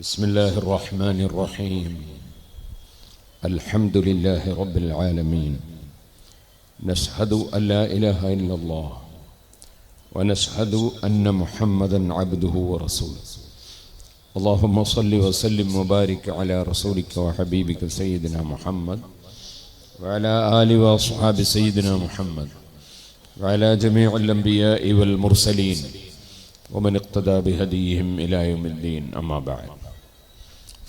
بسم الله الرحمن الرحيم. الحمد لله رب العالمين. نشهد أن لا إله إلا الله ونشهد أن محمدا عبده ورسوله. اللهم صل وسلم وبارك على رسولك وحبيبك سيدنا محمد وعلى آله وأصحاب سيدنا محمد وعلى جميع الأنبياء والمرسلين ومن اقتدى بهديهم إلى يوم الدين. أما بعد،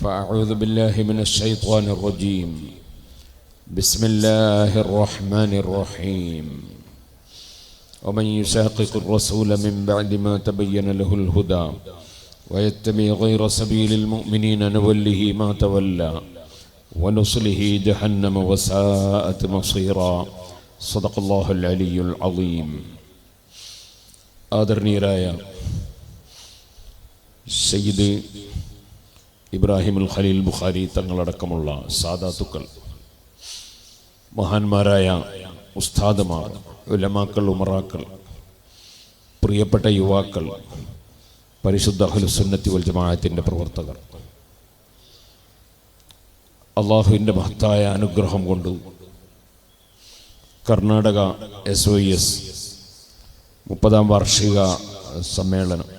فأعوذ بالله من الشيطان الرجيم. بسم الله الرحمن الرحيم. ومن يشاقق الرسول من بعد ما تبين له الهدى ويتبع غير سبيل المؤمنين نوله ما تولى ونصله جهنم وساءت مصيرا. صدق الله العلي العظيم. ആദരണീയരായ സയ്യിദ് ഇബ്രാഹിം അൽ ഖലീൽ ബുഖാരി തങ്ങളടക്കമുള്ള സാദാത്തുക്കൾ, മഹാന്മാരായ ഉസ്താദുമാർ, ഉലമാക്കൾ, ഉമറാക്കൾ, പ്രിയപ്പെട്ട യുവാക്കൾ, പരിശുദ്ധ അഹ്ലുസ് സുന്നത്തി വൽ ജമാഅത്തിന്റെ പ്രവർത്തകർ, അള്ളാഹുവിൻ്റെ മഹത്തായ അനുഗ്രഹം കൊണ്ട് കർണാടക SOES 30ാം വാർഷിക സമ്മേളനം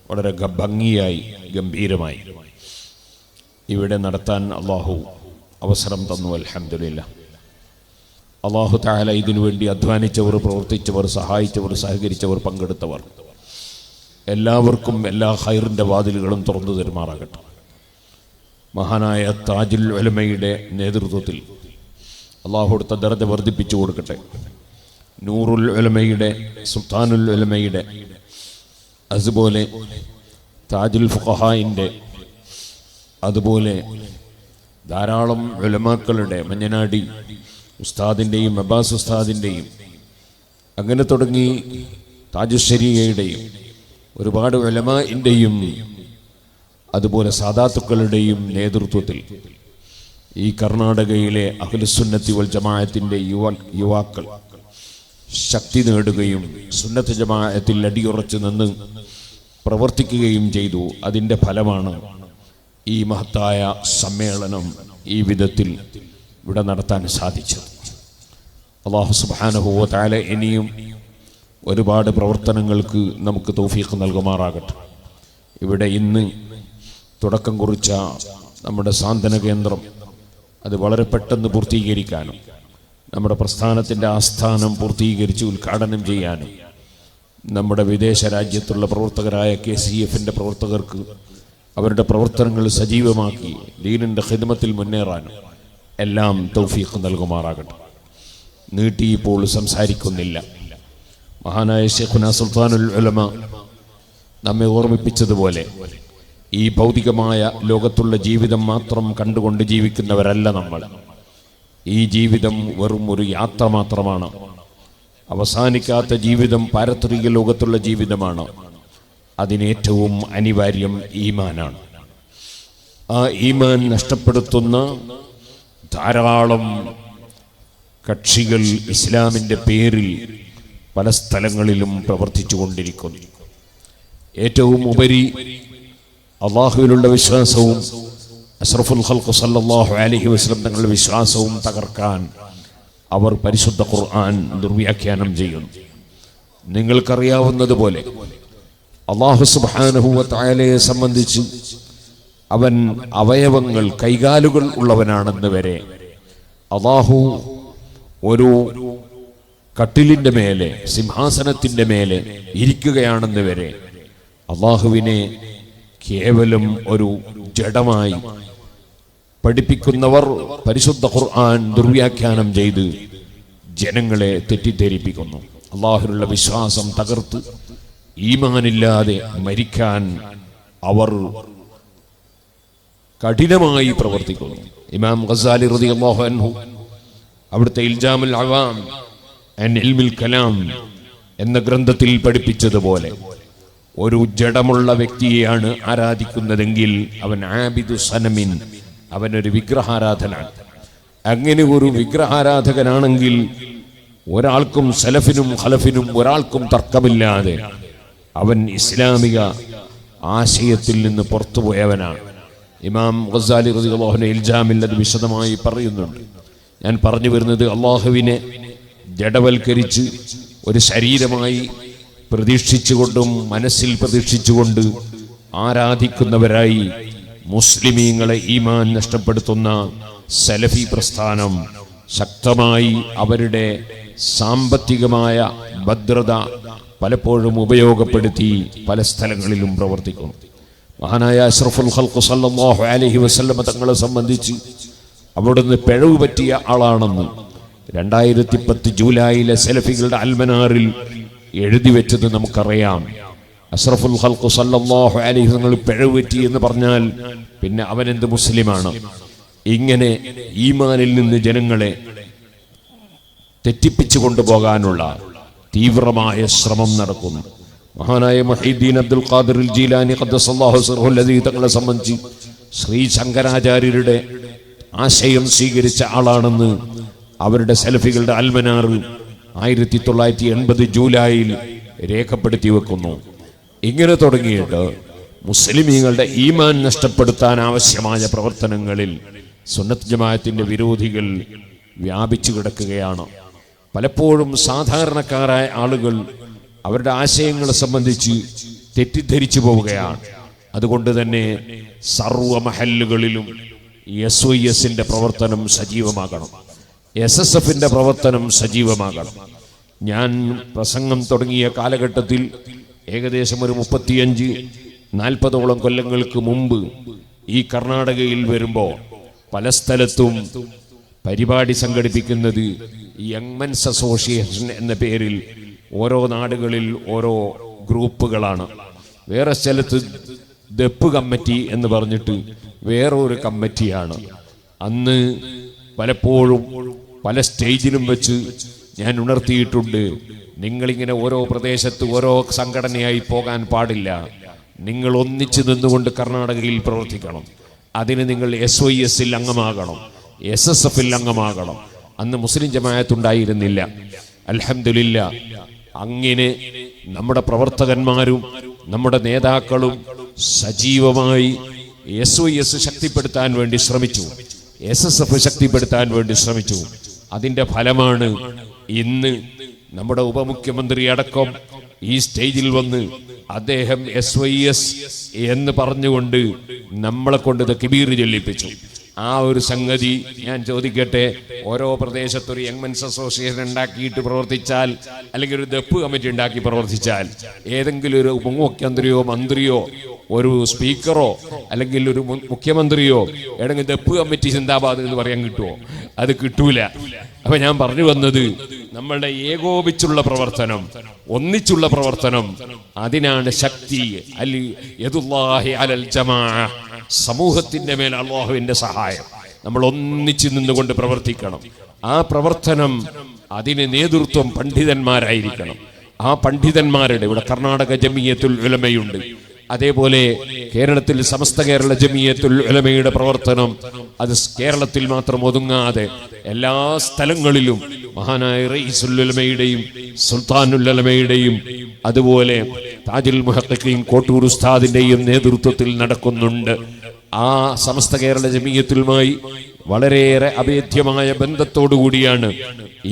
വളരെ ഭംഗിയായി ഗംഭീരമായി ഇവിടെ നടത്താൻ അള്ളാഹു അവസരം തന്നു. അൽഹംദുലില്ലാഹ്. അള്ളാഹു തആല ഇതിനു വേണ്ടി അധ്വാനിച്ചവർ, പ്രവർത്തിച്ചവർ, സഹായിച്ചവർ, സഹകരിച്ചവർ, പങ്കെടുത്തവർ എല്ലാവർക്കും എല്ലാ ഖൈറിൻ്റെ വാതിലുകളും തുറന്നു തരുമാറാകട്ടെ. മഹാനായ താജുൽ ഉലമയുടെ നേതൃത്വത്തിൽ അള്ളാഹു കൊടുത്ത ദർജ വർദ്ധിപ്പിച്ചു കൊടുക്കട്ടെ. നൂറുൽ ഉലമയുടെ, സുൽത്താനുൽ ഉലമയുടെ, അതുപോലെ താജുൽ ഫുഖഹായിൻ്റെ, അതുപോലെ ധാരാളം ഉലമാക്കളുടെ, മഞ്ഞനാടി ഉസ്താദിൻ്റെയും അബ്ബാസ് ഉസ്താദിൻ്റെയും, അങ്ങനെ തുടങ്ങി താജുശ്ശരിയയുടെയും ഒരുപാട് ഉലമാഇൻ്റെയും അതുപോലെ സാദാത്തുക്കളുടെയും നേതൃത്വത്തിൽ ഈ കർണാടകയിലെ അഹ്ലുസ് സുന്നത്തി വൽ ജമാഅത്തിൻ്റെ യുവാക്കൾ ശക്തി നേടുകയും സുന്നത്ത് ജമാഅത്തിൽ അടിയുറച്ചു നിന്ന് പ്രവർത്തിക്കുകയും ചെയ്തു. അതിൻ്റെ ഫലമാണ് ഈ മഹത്തായ സമ്മേളനം ഈ വിധത്തിൽ ഇവിടെ നടത്താൻ സാധിച്ചത്. അല്ലാഹു സുബ്ഹാനഹു വ തആല ഇനിയും ഒരുപാട് പ്രവർത്തനങ്ങൾക്ക് നമുക്ക് തൗഫീഖ് നൽകുമാറാകട്ടെ. ഇവിടെ ഇന്ന് തുടക്കം കുറിച്ച നമ്മുടെ സാന്ത്വന കേന്ദ്രം അത് വളരെ പെട്ടെന്ന് പൂർത്തീകരിക്കാനും നമ്മുടെ പ്രസ്ഥാനത്തിൻ്റെ ആസ്ഥാനം പൂർത്തീകരിച്ച് ഉദ്ഘാടനം ചെയ്യാനും നമ്മുടെ വിദേശ രാജ്യത്തുള്ള പ്രവർത്തകരായ KCF-ന്റെ പ്രവർത്തകർക്ക് അവരുടെ പ്രവർത്തനങ്ങൾ സജീവമാക്കി ദീനിൻ്റെ ഖിദ്മത്തിൽ മുന്നേറാനും എല്ലാം തൗഫീഖ് നൽകുമാറാകട്ടെ. നീട്ടി ഇപ്പോൾ സംസാരിക്കുന്നില്ല. മഹാനായ ശൈഖുനാ സുൽത്താനുൽ ഉലമ നമ്മെ ഓർമ്മിപ്പിച്ചതുപോലെ ഈ ഭൗതികമായ ലോകത്തുള്ള ജീവിതം മാത്രം കണ്ടുകൊണ്ട് ജീവിക്കുന്നവരല്ല നമ്മൾ. ഈ ജീവിതം വെറും ഒരു യാത്ര മാത്രമാണ്. അവസാനിക്കാത്ത ജീവിതം പാരത്രിക ലോകത്തുള്ള ജീവിതമാണ്. അതിനേറ്റവും അനിവാര്യം ഈമാനാണ്. ആ ഈമാൻ നഷ്ടപ്പെടുത്തുന്ന ധാരാളം കക്ഷികൾ ഇസ്ലാമിൻ്റെ പേരിൽ പല സ്ഥലങ്ങളിലും പ്രവർത്തിച്ചു കൊണ്ടിരിക്കുന്നു. ഏറ്റവും ഉപരി അള്ളാഹുവിലുള്ള വിശ്വാസവും അഷ്റഫുൽ ഖൽഖ് സല്ലല്ലാഹു അലൈഹി വസല്ലം തങ്ങളുടെ വിശ്വാസവും തകർക്കാൻ അവർ പരിശുദ്ധ ഖുർആൻ ദുർവ്യാഖ്യാനം ചെയ്യുന്നു. നിങ്ങൾക്കറിയാവുന്നതുപോലെ അല്ലാഹു സുബ്ഹാനഹു വ തആലയെ സംബന്ധിച്ച് അവൻ അവയവങ്ങൾ, കൈകാലുകൾ ഉള്ളവനാണെന്ന് വരെ, അല്ലാഹു ഒരു കട്ടിലിൻ്റെ മേലെ, സിംഹാസനത്തിൻ്റെ മേലെ ഇരിക്കുകയാണെന്ന് വരെ അല്ലാഹുവിനെ കേവലം ഒരു ജഡമായി പഠിപ്പിക്കുന്നവർ പരിശുദ്ധ ഖുർആൻ ദുർവ്യാഖ്യാനം ചെയ്ത് ജനങ്ങളെ തെറ്റിദ്ധരിപ്പിക്കുന്നു. അല്ലാഹുവിലുള്ള വിശ്വാസം തകർത്ത് ഈമാനില്ലാതെ മരിക്കാൻ അവർ കഠിനമായി പ്രവർത്തിക്കുന്നു. ഇമാം ഗസാലി റളിയല്ലാഹു അൻഹു അവിടുത്തെ ഇൽജാമുൽ അവാം അൻ ഇൽമിൽ കലാം എന്ന ഗ്രന്ഥത്തിൽ പഠിപ്പിച്ചതുപോലെ ഒരു ജഡമുള്ള വ്യക്തിയെയാണ് ആരാധിക്കുന്നതെങ്കിൽ അവൻ ആബിദു സനമിൻ, അവനൊരു വിഗ്രഹാരാധനാണ്. അങ്ങനെ ഒരു വിഗ്രഹാരാധകനാണെങ്കിൽ ഒരാൾക്കും സലഫിനും ഖലഫിനും ഒരാൾക്കും തർക്കമില്ലാതെ അവൻ ഇസ്ലാമിക ആശയത്തിൽ നിന്ന് പുറത്തുപോയവനാണ്. ഇമാം ഗസാലി റളിയല്ലാഹു അൻഹു ഇൽജാമിൽ അത് വിശദമായി പറയുന്നുണ്ട്. ഞാൻ പറഞ്ഞു വരുന്നത്, അള്ളാഹുവിനെ ജഡവൽക്കരിച്ച് ഒരു ശരീരമായി പ്രതീക്ഷിച്ചുകൊണ്ടും മനസ്സിൽ പ്രതീക്ഷിച്ചുകൊണ്ട് ആരാധിക്കുന്നവരായി മുസ്ലിമീങ്ങളെ ഈമാൻ നഷ്ടപ്പെടുത്തുന്ന സലഫി പ്രസ്ഥാനം ശക്തമായി അവരുടെ സാമ്പത്തികമായ ഭദ്രത പലപ്പോഴും ഉപയോഗപ്പെടുത്തി പല സ്ഥലങ്ങളിലും പ്രവർത്തിക്കുന്നു. മഹാനായ അഷ്റഫുൽ ഖൽഖ് സല്ലല്ലാഹു അലൈഹി വസല്ലം തങ്ങളെ സംബന്ധിച്ച് അവിടുന്ന് പിഴവ് പറ്റിയ ആളാണെന്ന് 2010 ജൂലൈയിലെ സലഫികളുടെ അൽമനാറിൽ എഴുതി വെച്ചത് നമുക്കറിയാം. അഷ്റഫുൽ ഖൽഖ് സല്ലല്ലാഹു അലൈഹി തങ്ങൾ പിഴവ് പറ്റി എന്ന് പറഞ്ഞാൽ പിന്നെ അവനെന്ത് മുസ്ലിമാണ്? ഇങ്ങനെ ഈമാനിൽ നിന്ന് ജനങ്ങളെ തെറ്റിപ്പിച്ചു കൊണ്ടുപോകാനുള്ള തീവ്രമായ ശ്രമം നടക്കുന്നു. മഹാനായ മുഹീദ്ദീൻ അബ്ദുൽ ഖാദിർ ജീലാനി ഖദ്ദസല്ലാഹു സിർഹുൽ ലദീ തങ്ങളെ സംബന്ധിച്ച് ശ്രീ ശങ്കരാചാര്യരുടെ ആശയം സ്വീകരിച്ച ആളാണെന്ന് അവരുടെ സലഫികളുടെ അൽമനാർ 1980 ജൂലൈയിൽ രേഖപ്പെടുത്തി വെക്കുന്നു. ഇങ്ങനെ തുടങ്ങിയിട്ട് മുസ്ലിമീങ്ങളുടെ ഈമാൻ നഷ്ടപ്പെടുത്താൻ ആവശ്യമായ പ്രവർത്തനങ്ങളിൽ സുന്നത്ത് ജമാഅത്തിന്റെ വിരോധികൾ വ്യാപിച്ചു കിടക്കുകയാണ്. പലപ്പോഴും സാധാരണക്കാരായ ആളുകൾ അവരുടെ ആശയങ്ങളെ സംബന്ധിച്ച് തെറ്റിദ്ധരിച്ചു പോവുകയാണ്. അതുകൊണ്ട് തന്നെ സർവ മഹല്ലുകളിലും SYSന്റെ പ്രവർത്തനം സജീവമാകണം, SSFന്റെ പ്രവർത്തനം സജീവമാകണം. ഞാൻ പ്രസംഗം തുടങ്ങിയ കാലഘട്ടത്തിൽ ഏകദേശം ഒരു 35-40ഓളം കൊല്ലങ്ങൾക്ക് മുമ്പ് ഈ കർണാടകയിൽ വരുമ്പോൾ പല സ്ഥലത്തും പരിപാടി സംഘടിപ്പിക്കുന്നത് യങ് മെൻസ് അസോസിയേഷൻ എന്ന പേരിൽ ഓരോ നാടുകളിൽ ഓരോ ഗ്രൂപ്പുകളാണ്. വേറെ സ്ഥലത്ത് ദപ്പ് കമ്മിറ്റി എന്ന് പറഞ്ഞിട്ട് വേറൊരു കമ്മിറ്റിയാണ്. അന്ന് പലപ്പോഴും പല സ്റ്റേജിലും വെച്ച് ഞാൻ ഉണർത്തിയിട്ടുണ്ട്, നിങ്ങളിങ്ങനെ ഓരോ പ്രദേശത്ത് ഓരോ സംഘടനയായി പോകാൻ പാടില്ല, നിങ്ങൾ ഒന്നിച്ചു നിന്നുകൊണ്ട് കർണാടകയിൽ പ്രവർത്തിക്കണം. അതിന് നിങ്ങൾ SYSൽ അംഗമാകണം, SSFൽ അംഗമാകണം. അന്ന് മുസ്ലിം ജമാഅത്ത് ഉണ്ടായിരുന്നില്ല. അൽഹംദുലില്ലാ, അങ്ങനെ നമ്മുടെ പ്രവർത്തകന്മാരും നമ്മുടെ നേതാക്കളും സജീവമായി SYS ശക്തിപ്പെടുത്താൻ വേണ്ടി ശ്രമിച്ചു, SSF ശക്തിപ്പെടുത്താൻ വേണ്ടി ശ്രമിച്ചു. അതിന്റെ ഫലമാണ് ഇന്ന് നമ്മുടെ ഉപമുഖ്യമന്ത്രി അടക്കം ഈ സ്റ്റേജിൽ വന്ന് അദ്ദേഹം SYS എന്ന് പറഞ്ഞുകൊണ്ട് നമ്മളെ കൊണ്ട് തക്ബീർ ചൊല്ലിപ്പിച്ചു. ആ ഒരു സംഗതി ഞാൻ ചോദിക്കട്ടെ, ഓരോ പ്രദേശത്തൊരു യങ് മെൻസ് അസോസിയേഷൻ ഉണ്ടാക്കിയിട്ട് പ്രവർത്തിച്ചാൽ, അല്ലെങ്കിൽ ഒരു ദപ്പ് കമ്മിറ്റി ഉണ്ടാക്കി പ്രവർത്തിച്ചാൽ, ഏതെങ്കിലും ഒരു ഉപമുഖ്യമന്ത്രിയോ മന്ത്രിയോ ഒരു സ്പീക്കറോ അല്ലെങ്കിൽ ഒരു മുഖ്യമന്ത്രിയോ ഏതെങ്കിലും ദപ്പ് കമ്മിറ്റി സിന്ദാബാദ് എന്ന് പറയാൻ കിട്ടുമോ? അത് കിട്ടൂല. അപ്പൊ ഞാൻ പറഞ്ഞു വന്നത്, നമ്മളുടെ ഏകോപിച്ചുള്ള പ്രവർത്തനം, ഒന്നിച്ചുള്ള പ്രവർത്തനം, അതിനാണ് ശക്തി. യദുല്ലാഹി അലൽ ജമാഅ, സമൂഹത്തിന്റെ മേൽ അല്ലാഹുവിന്റെ സഹായം. നമ്മൾ ഒന്നിച്ചു നിന്നുകൊണ്ട് പ്രവർത്തിക്കണം. ആ പ്രവർത്തനം, അതിന് നേതൃത്വം പണ്ഡിതന്മാരായിരിക്കണം. ആ പണ്ഡിതന്മാരുടെ, ഇവിടെ കർണാടക ജമിയത്തുൽ ഉലമയുണ്ട്, അതേപോലെ കേരളത്തിൽ സമസ്ത കേരള ജമിയത്തുൽ ഉലമയുടെ പ്രവർത്തനം അത് കേരളത്തിൽ മാത്രം ഒതുങ്ങാതെ എല്ലാ സ്ഥലങ്ങളിലും മഹാനായ റഈസുൽ ഉലമയുടെയും സുൽത്താനുൽ ഉലമയുടെയും അതുപോലെ താജുൽ മുഹഖഖീൻ കോട്ടൂർ ഉസ്താദിന്റെയും നേതൃത്വത്തിൽ നടക്കുന്നുണ്ട്. ആ സമസ്ത കേരള ജമിയത്തുമായി വളരെയേറെ അഭേദ്യമായ ബന്ധത്തോടുകൂടിയാണ്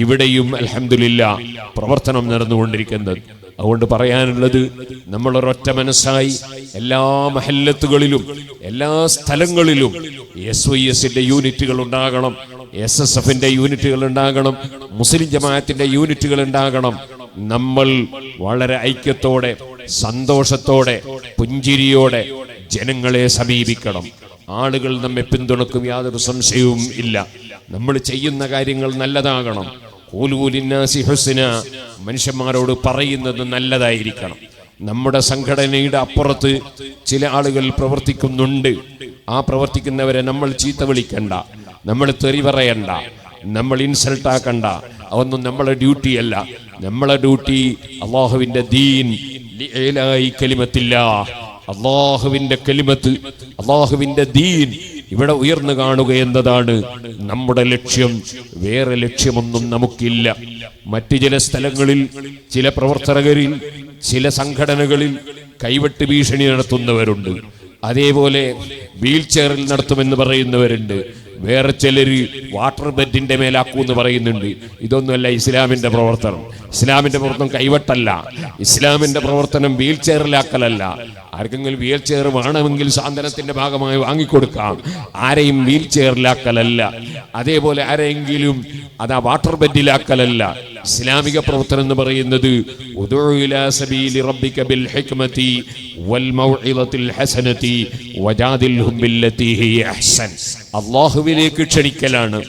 ഇവിടെയും അൽഹംദുലില്ലാ പ്രവർത്തനം നടന്നുകൊണ്ടിരിക്കുന്നത്. അതുകൊണ്ട് പറയാനുള്ളത്, നമ്മൾ ഒരൊറ്റ മനസ്സായി എല്ലാ മഹല്ലത്തുകളിലും എല്ലാ സ്ഥലങ്ങളിലും SYSന്റെ യൂണിറ്റുകൾ ഉണ്ടാകണം, SSFന്റെ യൂണിറ്റുകൾ ഉണ്ടാകണം, മുസ്ലിം ജമാഅത്തിന്റെ യൂണിറ്റുകൾ ഉണ്ടാകണം. നമ്മൾ വളരെ ഐക്യത്തോടെ, സന്തോഷത്തോടെ, പുഞ്ചിരിയോടെ ജനങ്ങളെ സമീപിക്കണം. ആളുകൾ നമ്മെ പിന്തുണക്കും, യാതൊരു സംശയവും ഇല്ല. നമ്മൾ ചെയ്യുന്ന കാര്യങ്ങൾ നല്ലതാകണം. മനുഷ്യന്മാരോട് പറയുന്നത് നല്ലതായിരിക്കണം. നമ്മുടെ സംഘടനയുടെ അപ്പുറത്ത് ചില ആളുകൾ പ്രവർത്തിക്കുന്നുണ്ട്. ആ പ്രവർത്തിക്കുന്നവരെ നമ്മൾ ചീത്ത വിളിക്കണ്ട, നമ്മൾ തെറി പറയണ്ട, നമ്മൾ ഇൻസൾട്ട് ആക്കണ്ട. അതൊന്നും നമ്മളെ ഡ്യൂട്ടിയല്ല. നമ്മളെ ഡ്യൂട്ടി അല്ലാഹുവിന്റെ ദീൻ, അല്ലാഹുവിന്റെ കലിമത്ത്, അല്ലാഹുവിന്റെ ദീൻ ഇവിടെ ഉയർന്നു കാണുക എന്നതാണ് നമ്മുടെ ലക്ഷ്യം. വേറെ ലക്ഷ്യമൊന്നും നമുക്കില്ല. മറ്റു ചില സ്ഥലങ്ങളിൽ, ചില പ്രവർത്തകരിൽ, ചില സംഘടനകളിൽ കൈവെട്ട് ഭീഷണി നടത്തുന്നവരുണ്ട്. അതേപോലെ വീൽ ചെയറിൽ നടത്തുമെന്ന് പറയുന്നവരുണ്ട്. വേറെ ചിലര് വാട്ടർ ബെഡിന്റെ മേലാക്കൂന്ന് പറയുന്നുണ്ട്. ഇതൊന്നുമല്ല ഇസ്ലാമിന്റെ പ്രവർത്തനം. ഇസ്ലാമിന്റെ പ്രവർത്തനം കൈവട്ടല്ല. ഇസ്ലാമിന്റെ പ്രവർത്തനം വീൽ ചെയറിലാക്കലല്ല. ആർക്കെങ്കിലും വീൽ ചെയർ വേണമെങ്കിൽ സാന്ത്വനത്തിന്റെ ഭാഗമായി വാങ്ങിക്കൊടുക്കാം. ആരെയും വീൽ ചെയറിലാക്കലല്ല. അതേപോലെ ആരെങ്കിലും അതാ വാട്ടർ ബെഡിലാക്കലല്ല. ഇസ്ലാമിക പ്രവർത്തനം എന്ന് പറയുന്നത് ഉദഉ ഇലാ സബീലി റബ്ബിക ബിൽ ഹിക്മതി വൽ മൗഇദത്തിൽ ഹസനതി വജാദിൽഹും ബില്ലതി ഹിയ അഹ്സൻ. അല്ലാഹുവിലേക്ക് ക്ഷണിക്കലാണ്.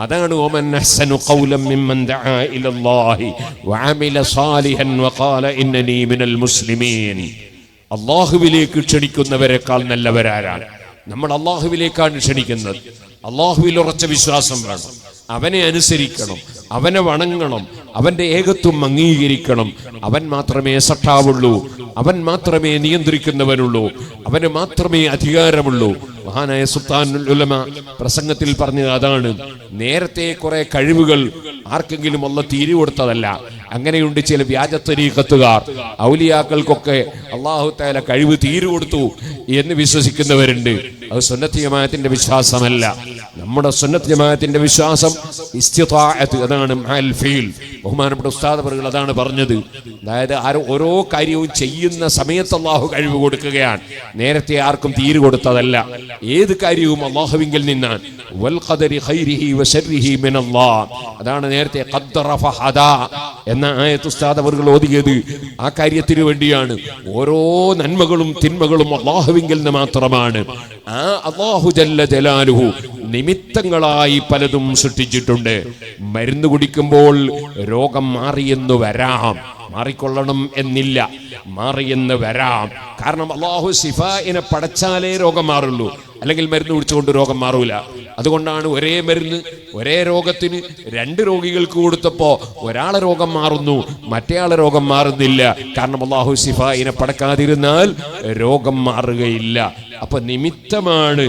അതാണ് വമൻ അഹ്സനു ഖൗലൻ മിമ്മൻ ദഅ ഇലല്ലാഹി വഅമില സാലിഹൻ വഖാല ഇന്നനി മിനൽ മുസ്ലിമീൻ. അല്ലാഹുവിലേക്ക് ക്ഷണിക്കുന്നവരെക്കാൾ നല്ലവരാരാണ്? നമ്മൾ അല്ലാഹുവിലേക്കാണ് ക്ഷണിക്കുന്നത്. അല്ലാഹുവിൽ ഉറച്ച വിശ്വാസം വേണം. അവനെ അനുസരിക്കണം, അവനെ വണങ്ങണം, അവന്റെ ഏകത്വം അംഗീകരിക്കണം. അവൻ മാത്രമേ സട്ടാവുള്ളൂ, അവൻ മാത്രമേ നിയന്ത്രിക്കുന്നവനുള്ളൂ, അവന് മാത്രമേ അധികാരമുള്ളൂ. മഹാനായ സുൽത്താനുൽ ഉലമ പ്രസംഗത്തിൽ പറഞ്ഞത് അതാണ്. നേരത്തെ കുറെ കഴിവുകൾ ആർക്കെങ്കിലും അല്ലാഹു തീരെ കൊടുത്തതല്ല. അങ്ങനെയുണ്ട് ചില വ്യാജ തരീഖത്തുകാർ, ഔലിയാക്കൾക്കൊക്കെ അല്ലാഹു തആല കഴിവ് തീരെ കൊടുത്തു എന്ന് വിശ്വസിക്കുന്നവരുണ്ട്. അത് സുന്നത്ത് ജമാഅത്തിന്റെ വിശ്വാസമല്ല. നമ്മുടെ സുന്നത്ത് ജമാഅത്തിന്റെ വിശ്വാസം ഇസ്തിതാഅത്ത്, അതാണ് മഅൽ ഫീൽ. ബഹുമാനപ്പെട്ട ഉസ്താദ് അവറുകൾ അതാണ് പറഞ്ഞത്. അതായത് ഓരോ കാര്യവും ചെയ്യുന്ന സമയത്ത് അല്ലാഹു കഴിവ് കൊടുക്കുകയാണ്. നേരത്തെ ആർക്കും തീരെ കൊടുത്തതല്ല. ഏത് കാര്യവും അല്ലാഹുവിങ്കിൽ നിന്നാണ്. വൽ ഖദരി ഖൈരിഹി വശർരിഹി മിനല്ലാഹ്. അതാണ് നേരത്തെ ഖദ്ദറ ഫഹദാ എന്ന ആയത്ത് ഉസ്താദ് അവറുകൾ ഓതിയത്. ആ കാര്യത്തിന് വേണ്ടിയാണ്. ഓരോ നന്മകളും തിന്മകളും അല്ലാഹുവിങ്കിൽ നിന്ന് മാത്രമാണ്. ആ അല്ലാഹു ജല്ല ജലാലുഹു നിമിത്തങ്ങളായി പലതും സൃഷ്ടിച്ചിട്ടുണ്ട്. മരുന്ന് കുടിക്കുമ്പോൾ രോഗം മാറിയെന്ന് വരാം, മാറിക്കൊള്ളണം എന്നില്ല, മാറിയെന്ന് വരാം. കാരണം അല്ലാഹു ശിഫാഇനെ പടച്ചാലേ രോഗം മാറുള്ളൂ, അല്ലെങ്കിൽ മരുന്ന് കുടിച്ചുകൊണ്ട് രോഗം മാറൂല. അതുകൊണ്ടാണ് ഒരേ മരുന്ന് ഒരേ രോഗത്തിന് രണ്ട് രോഗികൾക്ക് കൊടുത്തപ്പോ ഒരാളെ രോഗം മാറുന്നു, മറ്റേയാളെ രോഗം മാറുന്നില്ല. കാരണം അല്ലാഹു ശിഫാഇനെ പടക്കാതിരുന്നാൽ രോഗം മാറുകയില്ല. അപ്പൊ നിമിത്തമാണ്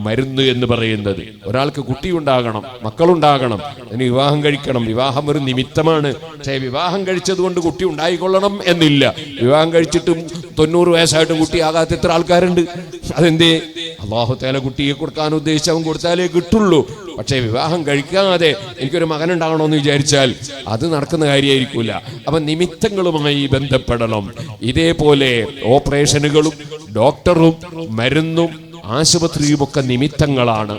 മരുന്ന് എന്ന് പറയുന്നത്. ഒരാൾക്ക് കുട്ടി ഉണ്ടാകണം, മക്കളുണ്ടാകണം, അതിന് വിവാഹം കഴിക്കണം. വിവാഹം ഒരു നിമിത്തമാണ്. പക്ഷേ വിവാഹം കഴിച്ചത് കൊണ്ട് കുട്ടി ഉണ്ടായിക്കൊള്ളണം എന്നില്ല. വിവാഹം കഴിച്ചിട്ടും 90 വയസ്സായിട്ടും കുട്ടിയാകാത്ത എത്ര ആൾക്കാരുണ്ട്. അതെന്തേ? അല്ലാഹു തആല കുട്ടിയെ കൊടുക്കാൻ ഉദ്ദേശിച്ചവൻ കൊടുത്താലേ കിട്ടുള്ളൂ. പക്ഷേ വിവാഹം കഴിക്കാതെ എനിക്കൊരു മകൻ ഉണ്ടാകണമെന്ന് വിചാരിച്ചാൽ അത് നടക്കുന്ന കാര്യമായിരിക്കില്ല. അപ്പൊ നിമിത്തങ്ങളുമായി ബന്ധപ്പെടണം. ഇതേപോലെ ഓപ്പറേഷനുകളും ഡോക്ടറും മരുന്നും ആശുപത്രിയും ഒക്കെ നിമിത്തങ്ങളാണ്.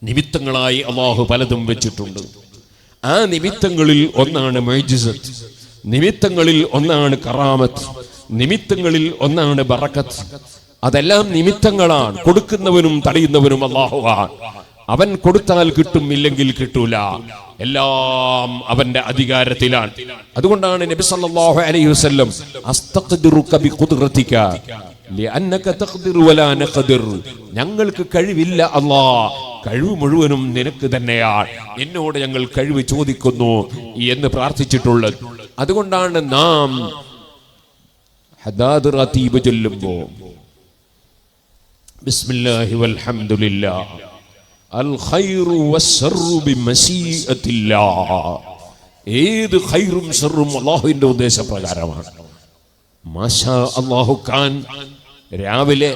നിമിത്തങ്ങളായി അല്ലാഹു പലതും വെച്ചിട്ടുണ്ട്. ആ നിമിത്തങ്ങളിൽ ഒന്നാണ് മുഅ്ജിസത്ത്, നിമിത്തങ്ങളിൽ ഒന്നാണ് കറാമത്ത്, നിമിത്തങ്ങളിൽ ഒന്നാണ് ബറക്കത്ത്. അതെല്ലാം നിമിത്തങ്ങളാണ്. കൊടുക്കുന്നവനും തടയുന്നവനും അല്ലാഹുവാണ്. അവൻ കൊടുത്താൽ കിട്ടും, ഇല്ലെങ്കിൽ കിട്ടൂല. എല്ലാം അവന്റെ അധികാരത്തിലാണ്. അതുകൊണ്ടാണ് നബി സല്ലല്ലാഹു അലൈഹി വസല്ലം അസ്തഖ്ദിറുക ബിഖുദ്റതിക ലിഅന്നക തഖ്ദിറു വലാ നഖ്ദിർ. ഞങ്ങൾക്ക് കഴിവില്ല അല്ലാഹ്, കഴിവ് മുഴുവനും നിനക്ക് തന്നെയാണ്, എന്നോട് ഞങ്ങൾ കഴിവ് ചോദിക്കുന്നു എന്ന് പ്രാർത്ഥിച്ചിട്ടുള്ളത്. അതുകൊണ്ടാണ് നാം ഹദാദ് റതീബ് ചൊല്ലുമ്പോൾ ബിസ്മില്ലാഹി വൽഹംദുലില്ലാഹ് അൽ ഖൈറു വസ്സറു ബിമശീഅത്തില്ലാഹ്. ഏത് ഖൈറും ശർറും അല്ലാഹുവിന്റെ ഉദ്ദേശപ്രകാരമാണ്. മാഷാ അല്ലാഹു ഖാൻ. രാവിലെ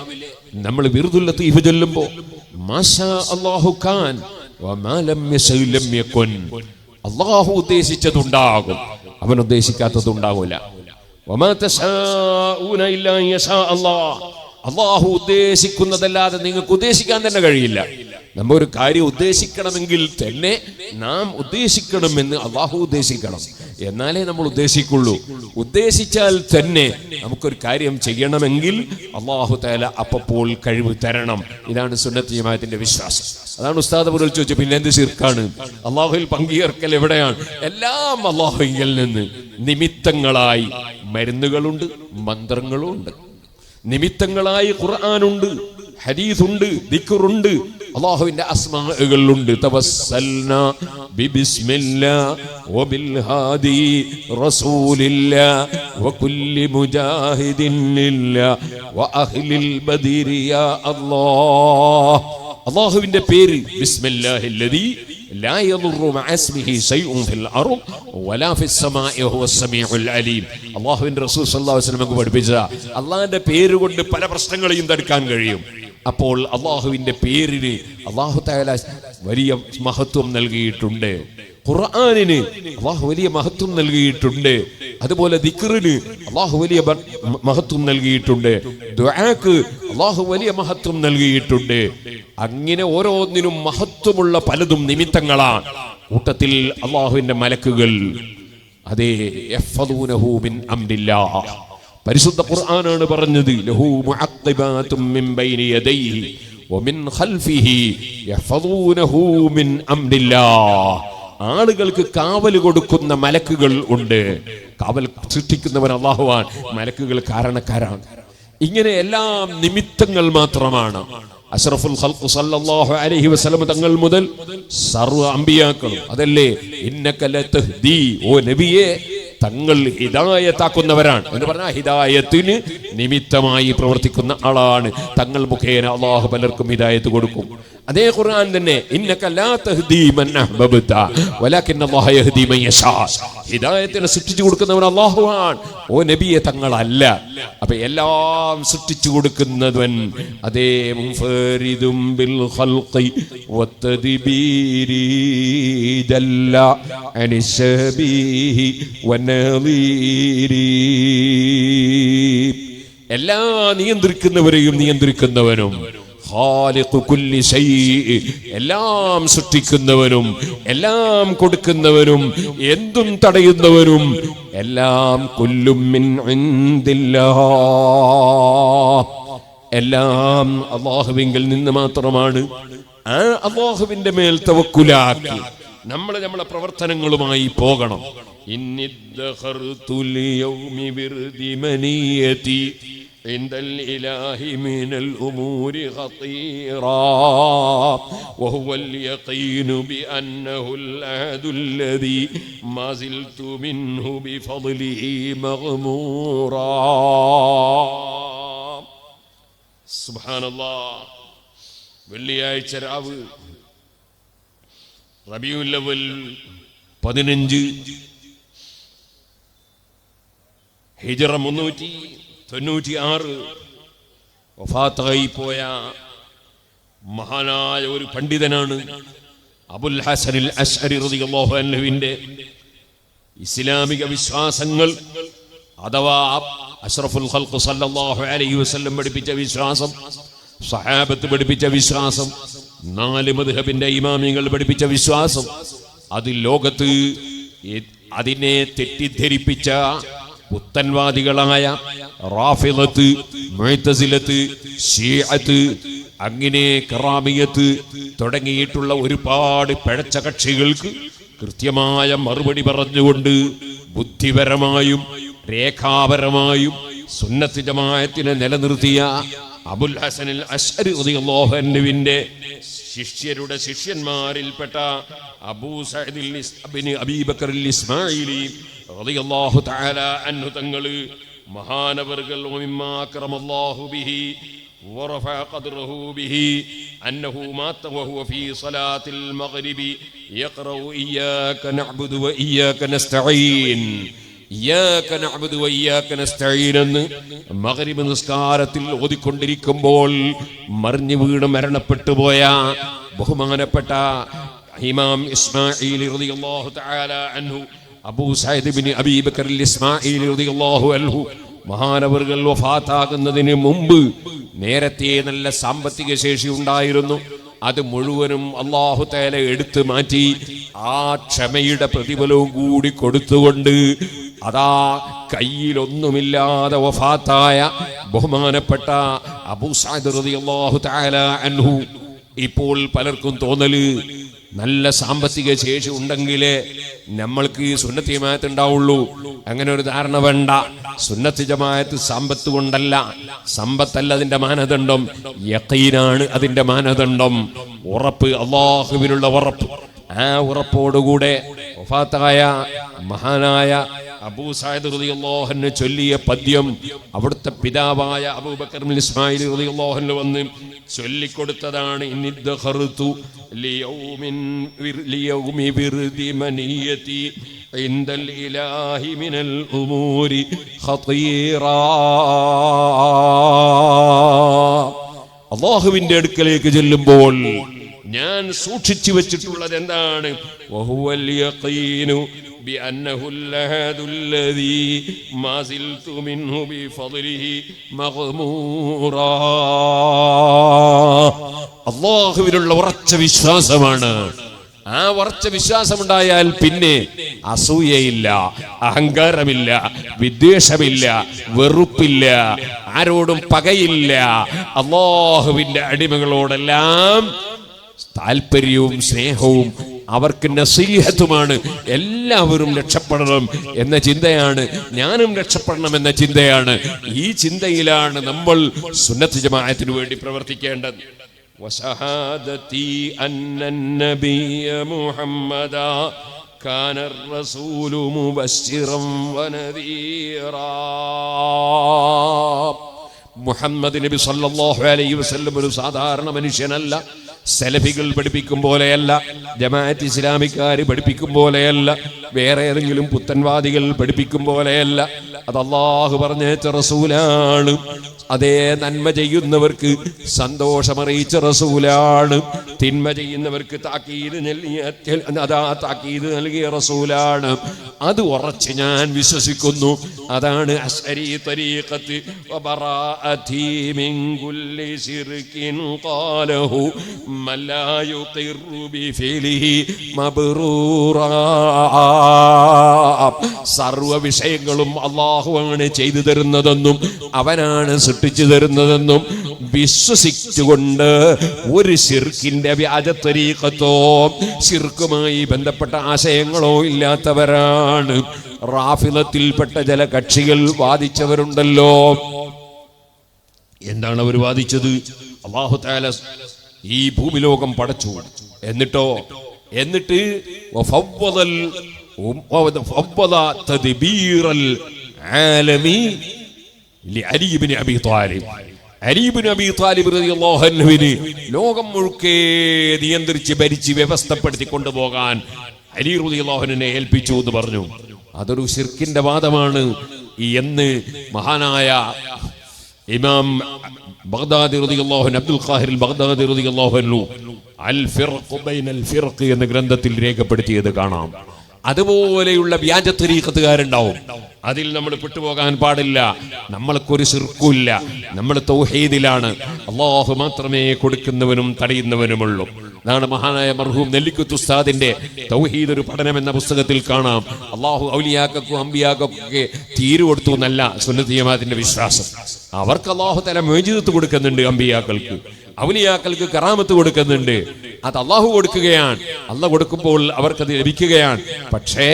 നമ്മൾ വിർദുൽ ലത്തീഫ് ചൊല്ലുമ്പോൾ മാഷാ അല്ലാഹു ഖാൻ വമാ ലം യശഅ ലം യകുൻ. അല്ലാഹു ഉദ്ദേശിച്ചതുണ്ടാകും, അവൻ ഉദ്ദേശിക്കാത്തതുണ്ടാവില്ല. വമാ തശാഊന ഇല്ലാ യശാ അല്ലാഹ്. അല്ലാഹു ഉദ്ദേശിക്കുന്നതല്ലാതെ നിങ്ങൾക്ക് ഉദ്ദേശിക്കാൻ തന്നെ കഴിയില്ല. നമ്മ ഒരു കാര്യം ഉദ്ദേശിക്കണമെങ്കിൽ തന്നെ നാം ഉദ്ദേശിക്കണമെന്ന് അല്ലാഹു ഉദ്ദേശിക്കണം, എന്നാലേ നമ്മൾ ഉദ്ദേശിക്കുള്ളൂ. ഉദ്ദേശിച്ചാൽ തന്നെ നമുക്കൊരു കാര്യം ചെയ്യണമെങ്കിൽ അല്ലാഹു തആല അപ്പോൾ കഴിവ് തരണം. ഇതാണ് സുന്നത്ത് ജമാഅത്തിന്റെ വിശ്വാസം. അതാണ് ഉസ്താദ് പോലും ചോദിച്ചു, പിന്നെ എന്ത് ശിർക്കാണ്? അല്ലാഹുവിൽ പങ്കുചേർക്കൽ എവിടെയാണ്? എല്ലാം അല്ലാഹുവിൽ നിന്ന്. നിമിത്തങ്ങളായി മരുന്നുകളുണ്ട്, മന്ത്രങ്ങളുണ്ട്. നിമിത്തങ്ങളായി ഖുർആനുണ്ട്, ഹദീസുണ്ട്, ദിക്റുണ്ട്, അല്ലാഹുവിന്റെ അസ്മാഉകളുണ്ട്. തവസ്സൽനാ ബിബിസ്മില്ലാ വബിൽ ഹാദി റസൂലില്ലാ വകുല്ലി മുജാഹിദിൻ ലില്ലാ വഅഹ്ലിൽ ബദരി യാ അല്ലാഹ്. അല്ലാഹുവിന്റെ പേര് ബിസ്മില്ലാഹില്ലദീ ലാ യദുറു മഅസ്മിഹി ശൈഉൻ ഫിൽ അർദ് വലാ ഫിസ് സമാഇ വഹുവസ് സമീഉൽ അലീം. അല്ലാഹുവിന്റെ റസൂൽ സല്ലല്ലാഹു അലൈഹി വസല്ലം പഠിപ്പിച്ച അല്ലാഹുവിന്റെ പേര് കൊണ്ട് പല പ്രശ്നങ്ങളെയും തടുക്കാൻ കഴിയും. അപ്പോൾ അല്ലാഹുവിന്റെ പേരിന് അല്ലാഹു തആല വലിയ മഹത്വം നൽകിയിട്ടുണ്ട്. ഖുർആനിന് അല്ലാഹു വലിയ മഹത്വം നൽകിയിട്ടുണ്ട്. അതുപോലെ ദിക്റിന് അല്ലാഹു വലിയ മഹത്വം നൽകിയിട്ടുണ്ട്. ദുആക്ക് അല്ലാഹു വലിയ മഹത്വം നൽകിയിട്ടുണ്ട്. അങ്ങനെ ഓരോന്നിനും മഹത്വമുള്ള പലതും നിമിത്തങ്ങളാണ്. കൂട്ടത്തിൽ അല്ലാഹുവിന്റെ മലക്കുകൾ അതേ യഹ്ഫദൂനഹു മിൻ അംരില്ലാഹ്. പരിശുദ്ധ ഖുർആനാണ് പറഞ്ഞത് ലഹു മുഅഖിബാതും മിൻ ബൈനി യദൈഹി വമിൻ ഖൽഫിഹി യഹ്ഫദൂനഹു മിൻ അംരില്ലാഹ്. ആളുകൾക്ക് കാവൽ കൊടുക്കുന്ന മലക്കുകൾ ഉണ്ട്. കാവൽ സൃഷ്ടിക്കുന്നവൻ അല്ലാഹുവാണ്. മലക്കുകൾ കാരണക്കാരാണ്. ഇങ്ങനെ എല്ലാം നിമിത്തങ്ങൾ മാത്രമാണ്. അഷ്റഫുൽ ഖൽഖ് സല്ലല്ലാഹു അലൈഹി വസല്ലം തങ്ങൾ മുതൽ സർവ്വ അമ്പിയാക്കളും അതല്ലേ ഇന്നക ലതഹ്ദി, ഓ നബിയെ തങ്ങൾ ഹിദായത്താക്കുന്നവരാണ് എന്ന് പറഞ്ഞാൽ ഹിദായത്തിന് നിമിത്തമായി പ്രവർത്തിക്കുന്ന ആളാണ്. തങ്ങൾ മുഖേന അല്ലാഹു പലർക്കും ഹിദായത്ത് കൊടുക്കും. അതേ ഖുർആൻ തന്നെ ഇന്നക ലാ തഹ്ദി മൻ അഹ്ബബ്ത വലാകിന്ന അല്ലാഹ യഹ്ദി മൻ യശാ. ഹിദായത്തിനെ സൃഷ്ടിച്ചു കൊടുക്കുന്നവൻ അല്ലാഹുവാണ്, ഓ നബിയെ തങ്ങളല്ല. അപ്പൊ എല്ലാം സൃഷ്ടിച്ചു കൊടുക്കുന്നവൻ അതേ മുൻഫരിദും ബിൽ ഖൽഖി വത്തദ്ബീരി ജല്ല അനിശബീഹി വനളീരി. എല്ലാ നിയന്ത്രിക്കുന്നവരെയും നിയന്ത്രിക്കുന്നവനും ഖാലിഖു കുല്ലി ശൈഇ, എല്ലാം സൃഷ്ടിക്കുന്നവനും എല്ലാം കൊടുക്കുന്നവനും എന്തും തടയുന്നവനും എല്ലാം കുല്ലും മിൻ ഇൻദില്ലാഹ്, എല്ലാം അല്ലാഹുവിങ്കിൽ നിന്ന് മാത്രമാണ്. ആ അല്ലാഹുവിന്റെ മേൽ തവക്കുലാക്കി നമ്മളെ പ്രവർത്തനങ്ങളുമായി പോകണം. ഇന്നിദ്ദഖർതു ലിയൗമി ബിർദി മനിയതി عند الإله من الأمور خطيرا وهو اليقين بأنه الأحد الذي ما زلت منه بفضله مغمورا. سبحان الله. വെള്ളിയാഴ്ച രാവ് റബീഉൽ അവ്വൽ 15 ഹിജ്റ 396 വഫാത്തായി പോയ മഹാനായ ഒരു പണ്ഡിതനാണ് അബുൽ ഹസനിൽ അശ്അരി റളിയല്ലാഹു അൻഹുവിന്റെ ഇസ്ലാമിക വിശ്വാസങ്ങൾ അഥവാ അഷ്റഫുൽ ഖൽഖ് സല്ലല്ലാഹു അലൈഹി വസല്ലം പഠിപ്പിച്ച വിശ്വാസം, സഹാബത്ത് പഠിപ്പിച്ച വിശ്വാസം, 4 മദ്ഹബിന്റെ ഇമാമികൾ പഠിപ്പിച്ച വിശ്വാസം, അത് ലോകത്ത് അതിനെ തെറ്റിദ്ധരിപ്പിച്ച പുത്തൻവാദികളായ റാഫിളത്ത്, മുഅ്തസിലത്ത്, ശീഅത്ത്, അങ്ങനെ കറാമിയത്ത് തുടങ്ങിയിട്ടുള്ള ഒരുപാട് പിഴച്ച കക്ഷികൾക്ക് കൃത്യമായ മറുപടി പറഞ്ഞുകൊണ്ട് ബുദ്ധിപരമായും രേഖാപരമായും സുന്നത്ത് ജമാഅത്തിനെ നിലനിർത്തിയ അബുൽ ഹസനിൽ അശ്അരി റളിയല്ലാഹു അൻഹുവിന്റെ ശിഷ്യരുടെ ശിഷ്യന്മാരിൽപ്പെട്ട അബൂ സഈദ് ഇബ്നു അബീ ബക്കർ ഇസ്മാഈലി റളിയല്ലാഹു തആല അൻഹു തങ്ങൾ മഹാനവർകൾ വമിമ്മാ അക്രമല്ലാഹു ബിഹി വറഫഅ ഖദ്റഹു ബിഹി അന്നഹു മാത വഹുവ ഫീ സ്വലാത്തിൽ മഗ്രിബി യഖറഉ ഇയ്യാക നഅ്ബുദു വ ഇയ്യാക നസ്തഈൻ. ഇയ്യാക നഅ്ബുദു വ ഇയ്യാക നസ്തഈൻ എന്ന് മഗ്രിബ് നിസ്കാരത്തിൽ ഓതിക്കൊണ്ടിരിക്കുമ്പോൾ മറിഞ്ഞു വീണ് മരണപ്പെട്ടു പോയ ബഹുമാനപ്പെട്ട ഇമാം ഇസ്മാഈൽ റളിയല്ലാഹു തആല അൻഹു അബൂ സഈദ് ഇബ്നു അബീ ബക്കർ ഇസ്മാഈൽ റളിയല്ലാഹു അൻഹു മഹാനവർകൾ വഫാത്താകുന്നതിന് മുമ്പ് നേരത്തെ നല്ല സാമ്പത്തിക ശേഷി ഉണ്ടായിരുന്നു. അത് മുഴുവനും അല്ലാഹു തആല എടുത്തു മാറ്റി ആ ക്ഷമയുടെ പ്രതിഫലവും കൂടി കൊടുത്തുകൊണ്ട് അതാ കയ്യിലൊന്നുമില്ലാതെ വഫാത്തായ ബഹുമാനപ്പെട്ട അബൂ സഈദ് റളിയല്ലാഹു തആല അൻഹു. ഇപ്പോൾ പലർക്കും തോന്നല് നല്ല സാമ്പത്തിക ശേഷി ഉണ്ടെങ്കിലേ നമ്മൾക്ക് സുന്നത്ത് ജമാഅത്ത് ഉണ്ടാവുള്ളൂ. അങ്ങനെ ഒരു ധാരണ വേണ്ട. സുന്നത്ത് ജമാഅത്ത് സമ്പത്ത് കൊണ്ടല്ല, സമ്പത്തല്ല അതിന്റെ മാനദണ്ഡം, യഖീനാണ് അതിന്റെ മാനദണ്ഡം. ഉറപ്പ്, അല്ലാഹുവിനുള്ള ഉറപ്പ്. ആ ഉറപ്പോടുകൂടെ വഫാത്തായ മഹാനായ അബൂ സഈദ് റളിയല്ലാഹു അൻഹു ചൊല്ലിയ പദ്യം അവിടുത്തെ പിതാവായ അബൂബക്കർ ഇസ്മാഈൽ റളിയല്ലാഹു അൻഹു വന്ന് ചൊല്ലിക്കൊടുത്തതാണ്. ഇന്നിദ്ദഖർതു ലിയൗമി വിർദി മനിയതി ഇൻദൽ ഇലാഹി മിനൽ ഉമൂരി ഖതീറാ. അല്ലാഹുവിന്റെ അടുക്കലേക്ക് ചെല്ലുമ്പോൾ ഞാൻ സൂക്ഷിച്ചു വെച്ചിട്ടുള്ളത് എന്താണ്? വഹുവൽ യഖീനു ബിഅന്നഹുൽ ലഹദുല്ലദീ മാ സിൽതു മിൻഹു ബിഫദ്ലിഹി മഗ്മൂറാ. അല്ലാഹുവിലുള്ള ഉറച്ച വിശ്വാസമാണ്. ആ ഉറച്ച വിശ്വാസമുണ്ടായാൽ പിന്നെ അസൂയയില്ല, അഹങ്കാരമില്ല, വിദ്വേഷമില്ല, വെറുപ്പില്ല, ആരോടും പകയില്ല. അല്ലാഹുവിന്റെ അടിമകളോടെല്ലാം താല്പര്യവും സ്നേഹവും അവർക്ക് നസീഹത്തുമാണ്. എല്ലാവരും രക്ഷപ്പെടണം എന്ന ചിന്തയാണ്, ഞാനും രക്ഷപ്പെടണം എന്ന ചിന്തയാണ്. ഈ ചിന്തയിലാണ് നമ്മൾ സുന്നത്ത് ജമാഅത്തിന് വേണ്ടി പ്രവർത്തിക്കേണ്ടത്. وشهادتي أن النبي محمدا كان الرسول مبشرا ونذيرا. മുഹമ്മദ് നബി സല്ലല്ലാഹു അലൈഹി വസല്ലം ഒരു സാധാരണ മനുഷ്യനല്ല. സലഫികൾ പഠിപ്പിക്കും പോലെയല്ല, ജമാഅത്ത് ഇസ്ലാമിക്കാർ പഠിപ്പിക്കും പോലെയല്ല, വേറെ ഏതെങ്കിലും പുത്തൻവാദികൾ പഠിപ്പിക്കും പോലെയല്ല. അത് അല്ലാഹു പറഞ്ഞേച്ച റസൂലാണ്. അതേ നന്മ ചെയ്യുന്നവർക്ക് സന്തോഷമറിയിച്ച റസൂലാണ്. തിന്മ ചെയ്യുന്നവർക്ക് താക്കീത് നൽകിയ റസൂലാണ്. അത് ഉറച്ച് ഞാൻ വിശ്വസിക്കുന്നു. അതാണ് അശ്അരി തരീഖത്ത്. വബറാഅതി മിൻ കുല്ലി ശിർകിൻ ഖാലഹു മൻ ലാ യുഖിറു ബിഫിലിഹി മബ്റൂറാ. സർവ്വ വിഷയങ്ങളും അല്ലാഹുവാണ് ചെയ്തു തരുന്നതെന്നും അവനാണ് സൃഷ്ടിച്ചു തരുന്നതെന്നും വിശ്വസിച്ചുകൊണ്ട് ഒരു ശിർക്കിന്റെ വ്യാജ തരീഖത്തോ ശിർക്കുമായി ബന്ധപ്പെട്ട ആശയങ്ങളോ ഇല്ലാത്തവരാണ്. റാഫിളത്തിൽപ്പെട്ട ചില കക്ഷികൾ വാദിച്ചവരുണ്ടല്ലോ. എന്താണ് അവർ വാദിച്ചത്? അല്ലാഹു തആല ഈ ഭൂമിലോകം പടച്ചു, എന്നിട്ട് തദ്ബീറൽ ആലമി ലഅലി ഇബ്നു അബീ ത്വാലിബ്. അലി ഇബ്നു അബീ ത്വാലിബ് റളിയല്ലാഹു അൻഹുവിനെ ലോകം മുഴുക്കെ നിയന്ത്രിച്ച് ഭരിച്ച് വ്യവസ്ഥപ്പെടുത്തി കൊണ്ടുപോകാൻ അലി റളിയല്ലാഹു അൻഹുവിനെ ഏൽപ്പിച്ചു എന്ന് പറഞ്ഞു. അതൊരു ശിർക്കിന്റെ വാദമാണ് എന്ന് മഹാനായ ഇമാം ബഗ്ദാദി റളിയല്ലാഹു അൻഹു, അബ്ദുൽ ഖാഹിർ ബഗ്ദാദി റളിയല്ലാഹു അൻഹു അൽ ഫിർഖു ബൈനൽ ഫിർഖ് എന്ന ഗ്രന്ഥത്തിൽ രേഖപ്പെടുത്തിയത് കാണാം. അതുപോലെയുള്ള വ്യാജ തരീഖത്തുകാരുണ്ടാവും. അതിൽ നമ്മൾ പെട്ടുപോകാൻ പാടില്ല. നമ്മൾക്കൊരു ശിർക്കുമില്ല, നമ്മൾ തൗഹീദിലാണ്. അല്ലാഹു മാത്രമേ കൊടുക്കുന്നവനും തടയുന്നവനുമുള്ളൂ. അതാണ് മഹാനായ മർഹൂം നെല്ലിക്കുത്ത് ഉസ്താദിന്റെ തൗഹീദ് ഒരു പഠനം എന്ന പുസ്തകത്തിൽ കാണാം. അല്ലാഹു ഔലിയാക്കൾക്കും അമ്പിയാക്കൾക്കൊക്കെ തീരു കൊടുത്തു എന്നല്ല സുന്നത്ത് ജമാഅത്തിന്റെ വിശ്വാസം. അവർക്ക് അല്ലാഹു തആല മുഅ്ജിസത്ത് കൊടുക്കുന്നുണ്ട്, അമ്പിയാക്കൾക്ക് ഔലിയാക്കൾക്ക് കറാമത്ത് കൊടുക്കുന്നുണ്ട്. അത് അല്ലാഹു കൊടുക്കുകയാണ്. അല്ലാഹു കൊടുക്കുമ്പോൾ അവർക്കത് ലഭിക്കുകയാണ്. പക്ഷേ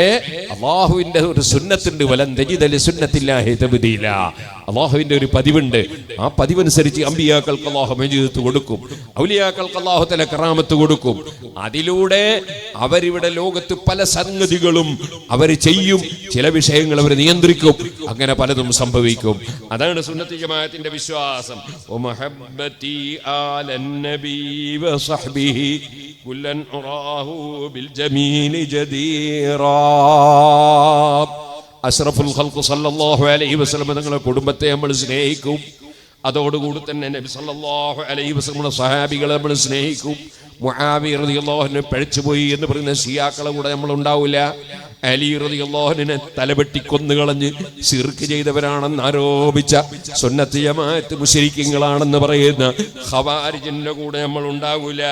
അല്ലാഹുവിന്റെ ഒരു സുന്നത്തുണ്ട്, വലൻ തജിദ ലിസുന്നത്തില്ലാഹി തബ്ദീല. അല്ലാഹുവിന്റെ ഒരു പതിവുണ്ട്. ആ പതിവനുസരിച്ച് അമ്പിയാക്കൾക്ക് അല്ലാഹു മുഅ്ജിസത്ത് കൊടുക്കും, ഔലിയാക്കൾക്ക് അല്ലാഹു തആല കറാമത്ത് കൊടുക്കും. അതിലൂടെ അവരിവിടെ ലോകത്ത് പല സംഗതികളും അവർ ചെയ്യും, ചില വിഷയങ്ങൾ അവർ നിയന്ത്രിക്കും, അങ്ങനെ പലതും സംഭവിക്കും. അതാണ് സുന്നത്ത് ജമാഅത്തിന്റെ വിശ്വാസം. വമഹബ്ബതി ആലൻ നബി വസഹ്ബിഹി കുല്ലൻ ഉറാഹു ബിൽ ജമീലി ജദീറാ. അഷ്റഫുൽ ഖൽഖ് സല്ലല്ലാഹു അലൈഹി വസല്ലം തങ്ങളുടെ കുടുംബത്തെ നമ്മൾ സ്നേഹിക്കും. അതോടുകൂടി തന്നെ നബി സല്ലല്ലാഹു അലൈഹി വസല്ലം സ്വഹാബികളെ നമ്മൾ സ്നേഹിക്കും. മുആവിയ റളിയല്ലാഹു അൻഹു പഴിച്ചുപോയി എന്ന് പറയുന്ന ശിയാക്കളെ കൂടെ നമ്മൾ ഉണ്ടാവില്ല. അലി റളിയല്ലാഹു അൻഹുവിനെ തലവെട്ടി കൊന്നുകളഞ്ഞ് ശിർക്ക് ചെയ്തവരാണെന്ന് ആരോപിച്ച സുന്നത്ത് ജമാഅത്ത് മുശ്രിക്കീങ്ങളാണെന്ന് പറയുന്ന ഖവാരിജിന്റെ കൂടെ നമ്മൾ ഉണ്ടാവില്ല.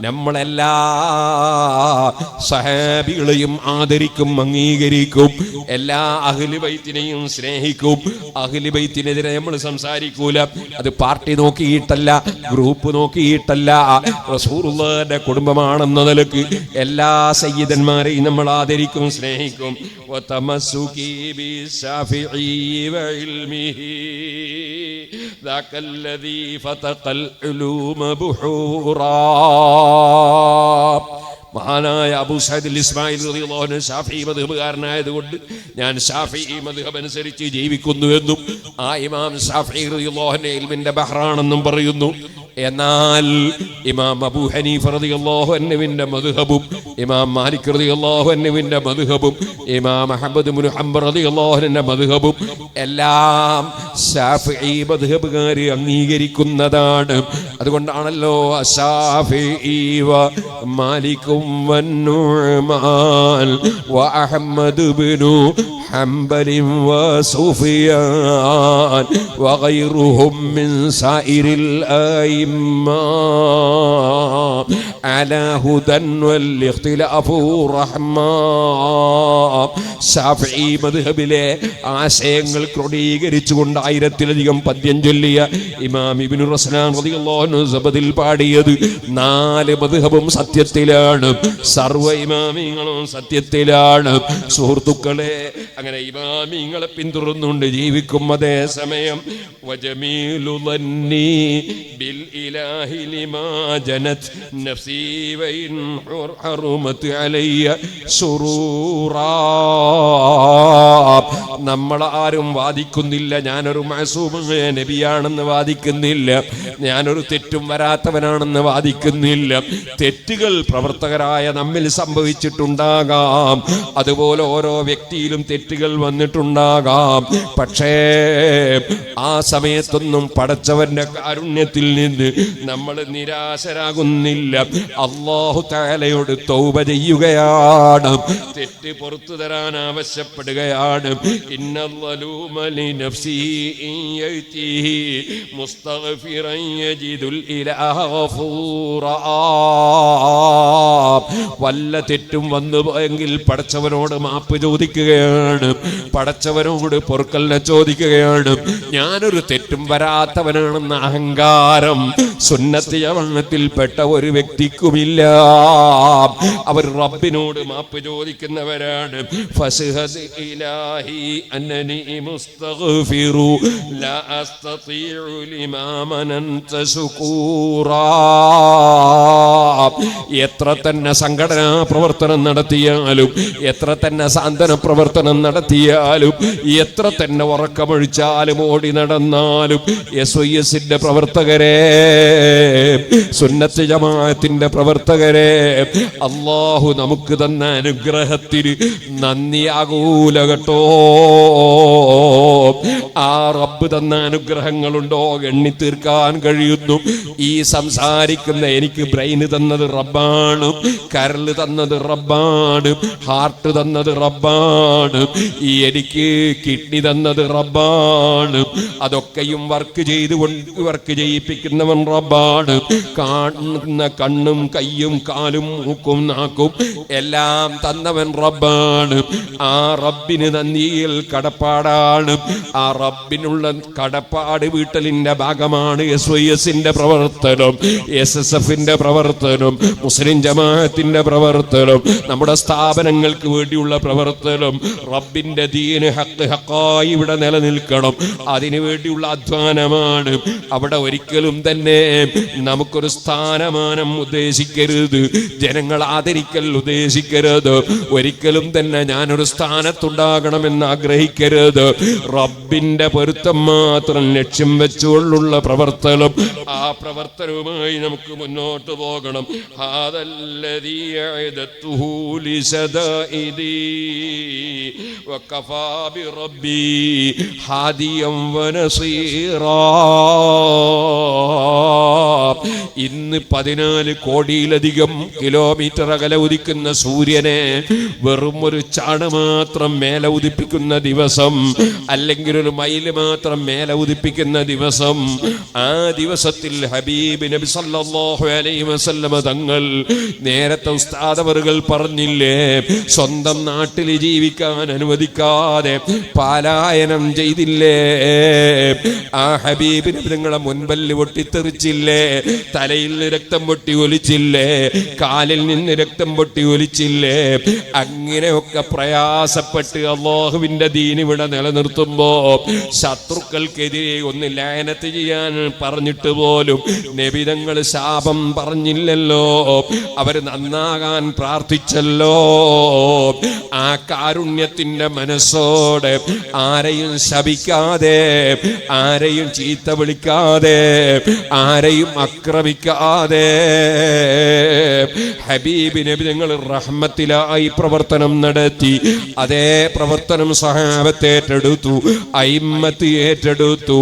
നമ്മളെല്ലാ സഹാബികളെയും ആദരിക്കും, അംഗീകരിക്കും, എല്ലാ അഹ്ലു ബൈത്തിനെയും സ്നേഹിക്കും. അഹ്ലു ബൈത്തിനെതിരെ നമ്മൾ സംസാരിക്കൂല. അത് പാർട്ടി നോക്കിയിട്ടല്ല, ഗ്രൂപ്പ് നോക്കിയിട്ടല്ല, റസൂലുള്ളാഹിന്റെ കുടുംബമാണെന്ന നിലക്ക് എല്ലാ സയ്യിദന്മാരെയും നമ്മൾ ആദരിക്കും, സ്നേഹിക്കും. വതമസ്സുകി ബിശാഫിഈ വഇൽമിഹി ദാകല്ലദീ ഫതഖൽ ഉലൂമ ബുഹൂറാ. മഹാനായ അബൂ സഈദ് ഇസ്മായിൽ റളിയല്ലാഹു അൻഹു ശാഫിഈ മദ്ഹബുകാരനായതുകൊണ്ട് ഞാൻ ശാഫിഈ മദ്ഹബ് അനുസരിച്ച് ജീവിക്കുന്നു എന്നും ആ ഇമാം ശാഫിഈ റളിയല്ലാഹു അൻഹു ഇൽമിന്റെ ബഹ്റാണെന്നും പറയുന്നു. എന്നാൽ ഇമാം അബൂ ഹനീഫ റളിയല്ലാഹു അൻഹുവിന്റെ മദ്ഹബും ഇമാം മാലിക് റളിയല്ലാഹു അൻഹുവിന്റെ മദ്ഹബും ഇമാം അഹ്മദ് ഇബ്നു ഹംബൽ റളിയല്ലാഹു അൻഹുവിന്റെ മദ്ഹബും എല്ലാം ശാഫിഈ മദ്ഹബുകാർ അംഗീകരിക്കുന്നതാണ്. അതുകൊണ്ടാണല്ലോ ശാഫിഈ വ മാലികും വന്നുഅ്മാൻ വ അഹ്മദ് ഇബ്നു ഹംബൽ വ സുഫിയാൻ വ ഗൈറുഹും മിൻ സായിരിൽ അയിമ്മ അലാ ഹുദൻ വൽ ഇഖ്തിലാഫു റഹ്മാ. ശാഫിഈ മദ്ഹബിലെ ആശയങ്ങൾ ക്രോഡീകരിച്ചുകൊണ്ട് 1000-ലധികം പദ്യം ചൊല്ലിയ ഇമാം ഇബ്നു റസ്ലാൻ റളിയല്ലാഹു അൻഹു സബദിൽ പാടിയത് 4 മദ്ഹബും സത്യത്തിലാണ്, സർവ്വ ഇമാമിങ്ങളും സത്യത്തിലാണ്. സുഹൃത്തുക്കളെ, അങ്ങനെ ഇമാമിങ്ങളെ പിന്തുടർന്നുകൊണ്ട് ജീവിക്കും. അതേ സമയം വജമീലു ളന്നി ബിൽ ഇലാഹി ലിമാ ജനത് നഫ്സി വഇൻ ഹറുമത് അലയ്യ ശുറൂറാ. നമ്മളാരും വാദിക്കുന്നില്ല ഞാനൊരു മഅസൂമായ നബിയാണെന്ന് വാദിക്കുന്നില്ല, ഞാനൊരു തെറ്റും വരാത്തവനാണെന്ന് വാദിക്കുന്നില്ല. തെറ്റുകൾ പ്രവർത്തകരായ നമ്മിൽ സംഭവിച്ചിട്ടുണ്ടാകാം, അതുപോലെ ഓരോ വ്യക്തിയിലും തെറ്റുകൾ വന്നിട്ടുണ്ടാകാം. പക്ഷേ ആ സമയത്തൊന്നും പടച്ചവന്റെ കാരുണ്യത്തിൽ നിന്ന് നമ്മൾ നിരാശരാകുന്നില്ല. അല്ലാഹു തആലയോട് തൗബ ചെയ്യുകയാണ്, തെറ്റ് പുറത്തു തരാൻ ആവശ്യപ്പെടുകയാണ്. ഇന്നല്ലൂമ ലിനഫ്സിഹി ഇൻ യഅതിഹി മുസ്തഗ്ഫിറൻ യജിദുൽ ഇലാഹ ഗഫൂറാ. വല്ല തെറ്റും വന്നു പോയെങ്കിൽ പടച്ചവനോട് മാപ്പ് ചോദിക്കുകയാണ്, പടച്ചവനോട് പൊറുക്കലിനെ ചോദിക്കുകയാണ്. ഞാനൊരു തെറ്റും വരാത്തവനാണെന്ന അഹങ്കാരം സുന്നത്ത് ജമാഅത്തിൽപ്പെട്ട ഒരു വ്യക്തിക്കുമില്ല. അവർ റബ്ബിനോട് മാപ്പ് ചോദിക്കുന്നവരാണ്. ഫസ്ഹദ് ഇലാഹി അന്നനി മുസ്തഗ്ഫിറു ലാ അസ്തതിഉ ലിമാ മനൻത ശുകൂറാ. എത്ര തന്നെ സംഘടനാ പ്രവർത്തനം നടത്തിയാലും, എത്ര തന്നെ സാന്ത്വന പ്രവർത്തനം നടത്തിയാലും, എത്ര തന്നെ ഉറക്കമൊഴിച്ചാലും ഓടി നടന്നാലും, SYSന്റെ പ്രവർത്തകരെ, സുന്നത്ത് ജമാഅത്തിന്റെ പ്രവർത്തകരെ, അല്ലാഹു നമുക്ക് തന്ന അനുഗ്രഹത്തിന് നന്ദിയാകൂല കേട്ടോ. ആ റബ്ബ് തന്ന അനുഗ്രഹങ്ങളുണ്ടോ എണ്ണി തീർക്കാൻ കഴിയുന്നു? ഈ സംസാരിക്കുന്ന എനിക്ക് ബ്രെയിന് തന്നത് റബ്ബാണ്, കരള് തന്നത് റബ്ബാണ്, ഹാർട്ട് തന്നത് റബ്ബാണ്, ഈ എനിക്ക് കിഡ്നി തന്നത് റബ്ബാണ്. അതൊക്കെയും വർക്ക് ചെയ്യിപ്പിക്കുന്നവൻ റബ്ബാണ്. കാണുന്ന കണ്ണും കയ്യും കാലും മൂക്കും നാക്കും എല്ലാം തന്നവൻ റബ്ബാണ്. ആ റബ്ബിന് നന്ദിയിൽ കടപ്പാടാണ്. ആ റബ്ബിനുള്ള കടപ്പാട് വീട്ടലിന്റെ ഭാഗമാണ് SYSന്റെ പ്രവർത്തനം, SSFന്റെ പ്രവർത്തനം, മുസ്ലിം ജമാഅത്തിന്റെ പ്രവർത്തനം, നമ്മുടെ സ്ഥാപനങ്ങൾക്ക് വേണ്ടിയുള്ള പ്രവർത്തനം. റബ്ബിന്റെ ദീന് ഹക്കായി ഇവിടെ നിലനിൽക്കണം, അതിനു വേണ്ടിയുള്ള അധ്വാനമാണ്. അവിടെ ഒരിക്കലും തന്നെ നമുക്കൊരു സ്ഥാനമാനം ഉദ്ദേശിക്കരുത്, ജനങ്ങൾ ആദരിക്കൽ ഉദ്ദേശിക്കരുത്, ഒരിക്കലും തന്നെ ഞാനൊരു സ്ഥാനത്തുണ്ടാകണമെന്ന് ആഗ്രഹിക്കരുത്. റബ്ബിന്റെ പൊരുത്തം മാത്രം ലക്ഷ്യം വെച്ചുകൊണ്ടുള്ള പ്രവർത്തനം, ആ പ്രവർത്തനവുമായി നമുക്ക് മുന്നോട്ട് പോകണം. ഹാദല്ലദീ അഅദതുഹു ലിസദാഇദി വകഫാ ബിറബ്ബി ഹാദിയം വനസീറാ. ഇന്ന് 14 കോടിയിലധികം കിലോമീറ്റർ അകലെ ഉദിക്കുന്ന സൂര്യനെ വെറും ഒരു ചാണ് മാത്രം മേലെ ഉദിപ്പിക്കുന്ന ദിവസം, അല്ലെങ്കിൽ ഒരു മൈല് മാത്രം മേലെ ഉദിപ്പിക്കുന്ന ദിവസം. ആ ദിവസത്തിൽ ഹബീബ് നബി സല്ലല്ലാഹു അലൈഹി വസല്ലമ തങ്ങൾ, നേരത്തെ ഉസ്താദ് അവറുകൾ പറഞ്ഞില്ലേ, സ്വന്തം നാട്ടിൽ ജീവിക്കാൻ അനുവദിക്കാതെ പലായനം ചെയ്തില്ലേ? ആ ഹബീബ് നബി തങ്ങളെ മുൻപല്ല് പൊട്ടിത്തെറിച്ചില്ലേ? തലയിൽ നിന്ന് രക്തം പൊട്ടി ഒലിച്ചില്ലേ? കാലിൽ നിന്ന് രക്തം പൊട്ടി ഒലിച്ചില്ലേ? അങ്ങനെയൊക്കെ പ്രയാസപ്പെട്ട് അല്ലാഹുവിന്റെ ദീൻ ഇവിടെ നിലനിർത്തുമ്പോ ശത്രുക്കൾക്കെതിരെ ഒന്ന് ലഅനത്ത് ചെയ്യാൻ പറഞ്ഞിട്ട് പോലും നബി തങ്ങൾ ശാപം പറഞ്ഞില്ലല്ലോ, അവർ നന്നാകാൻ പ്രാർത്ഥിച്ചല്ലോ. ആ കാരുണ്യ കാരുണ്യത്തിന്റെ മനസ്സോടെ ആരെയും ശപിക്കാതെ, ആരെയും ചീത്ത വിളിക്കാതെ, ആരെയും ആക്രമിക്കാതെ ഹബീബ് നബി തങ്ങൾ റഹ്മത്തിലായി പ്രവർത്തനം നടത്തി. അതേ പ്രവർത്തനം സഹാബത്ത് ഏറ്റെടുത്തു, അയിമ്മത്ത് ഏറ്റെടുത്തു.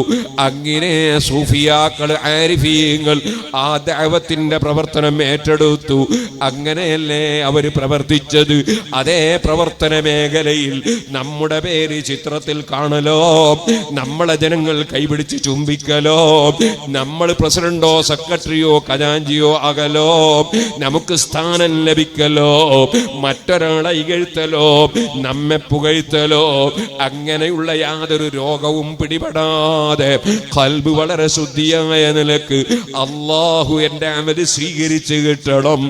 അങ്ങനെ സൂഫിയാക്കൾ, ആരിഫീങ്ങൾ ആ ദഅവത്തിന്റെ പ്രവർത്തനം ഏറ്റെടുത്തു. അങ്ങനെയല്ലേ അവർ പ്രവർത്തിച്ചത്? അതേ പ്രവർത്തന മേഖലയിൽ നമ്മുടെ പേര് ചിത്രത്തിൽ കാണലോ, നമ്മളെ ജനങ്ങൾ കൈപിടിച്ച് ചുംബിക്കലോ, നമ്മൾ പ്രസിഡന്റോ സെക്രട്ടറിയോ ഖജാഞ്ചിയോ ആകലോ, നമുക്ക് സ്ഥാനം ലഭിക്കലോ, മറ്റൊരാളെ ഇകഴ്ത്തലോ, നമ്മെ പുകഴ്ത്തലോ, അങ്ങനെയുള്ള യാതൊരു രോഗവും പിടിപെടാതെ ഖൽബ് വളരെ ശുദ്ധിയായ നിലക്ക് അല്ലാഹു എന്റെ അമല് സ്വീകരിച്ച് കിട്ടണം,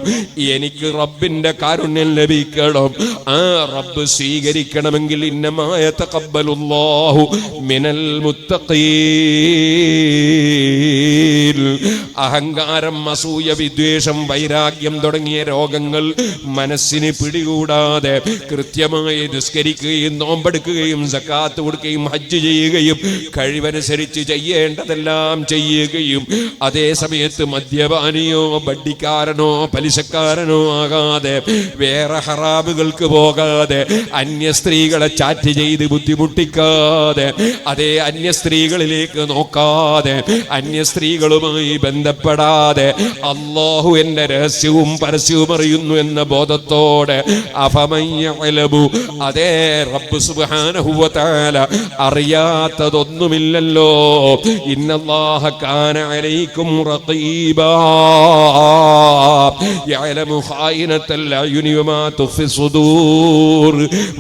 എനിക്ക് റബ്ബിന്റെ കാരുണ്യം ലഭിക്കണം. ആ റബ്ബ് സ്വീകരിക്കണമെങ്കിൽ ഇന്നമാ യതഖബ്ബലുല്ലാഹു മിനൽ മുത്തഖീൻ. അഹങ്കാരം, അസൂയ, വിദ്വേഷം, വൈരാഗ്യം തുടങ്ങിയ രോഗങ്ങൾ മനസ്സിന് പിടികൂടാതെ കൃത്യമായി നിസ്കരിക്കുകയും നോമ്പെടുക്കുകയും സക്കാത്ത് കൊടുക്കുകയും ഹജ്ജ് ചെയ്യുകയും കഴിവനുസരിച്ച് ചെയ്യേണ്ടതെല്ലാം ചെയ്യുകയും അതേ സമയത്ത് മദ്യപാനിയോ ബഡ്ഡിക്കാരനോ പലിശക്കാരനോ ആകാതെ, വേറെ ഹറാമുകൾക്ക് പോകാതെ, അന്യ സ്ത്രീകളെ ചാറ്റ് ചെയ്ത് ബുദ്ധിമുട്ടിക്കാതെ, അതേ അന്യ സ്ത്രീകളിലേക്ക് നോക്കാതെ, അന്യ സ്ത്രീകളുമായി ബന്ധപ്പെടാതെ, അല്ലാഹു എന്റെ രഹസ്യവും പരസ്യവും അറിയുന്നു എന്ന ബോധത്തോടെ അഫമൻ യഅലമു, അതേ റബ്ബ് സുബ്ഹാനഹു വ തആല അറിയാത്തതൊന്നുമില്ലല്ലോ. ഇന്നല്ലാഹ കാന അലൈക്കും റഖീബാ യഅലമു ഖായിനത്തൽ അയുനി വമാ തുഖ്ഫി സുദൂർ.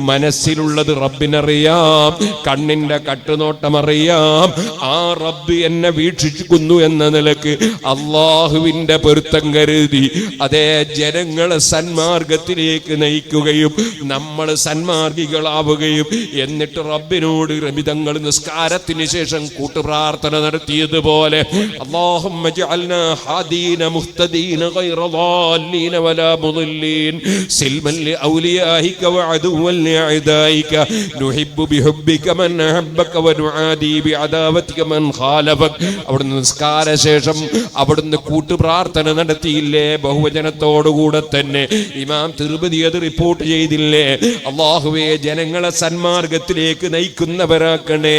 മനസ്സിലുള്ളത് റബ്ബിനറിയാം, കണ്ണിന്റെ കട്ടുനോട്ടം അറിയാം. ആ റബ്ബ് എന്നെ വീക്ഷിക്കുന്നു എന്ന നിലക്ക് അല്ലാഹുവിന്റെ പൊരുത്തം കരുതി അതേ ജനങ്ങളെ സന്മാർഗത്തിലേക്ക് നയിക്കുകയും നമ്മൾ സന്മാർഗികളാവുകയും എന്നിട്ട് റബ്ബിനോട് റബിതങ്ങൾ നിസ്കാരത്തിന് ശേഷം കൂട്ടുപ്രാർത്ഥന നടത്തിയതുപോലെ അല്ലാഹുമ്മ ജഅൽനാ ഹാദീന മുഹ്തദീന ഗൈറ ളാല്ലീന വലാ മുദല്ലീൻ സിൽമൻ ലിഔലിയാഇക വഅദുവൻ ലിഅദായിക നുഹിബ്ബു ബിഹുബ്ബിക മൻ അഹബ്ബക വനുആദി ബിഅദാവതിക മൻ ഖാലഫക. അവിടുന്ന് നിസ്കാര ശേഷം അവിടുന്ന് കൂട്ടുപ്രാർത്ഥന നടത്തിയില്ലേ? ബഹുവചനത്തോടുകൂടെ തന്നെ ഇമാം തിർമിദി അത് റിപ്പോർട്ട് ചെയ്തില്ലേ? അല്ലാഹുവേ, ജനങ്ങളെ സന്മാർഗത്തിലേക്ക് നയിക്കുന്നവരാക്കണേ,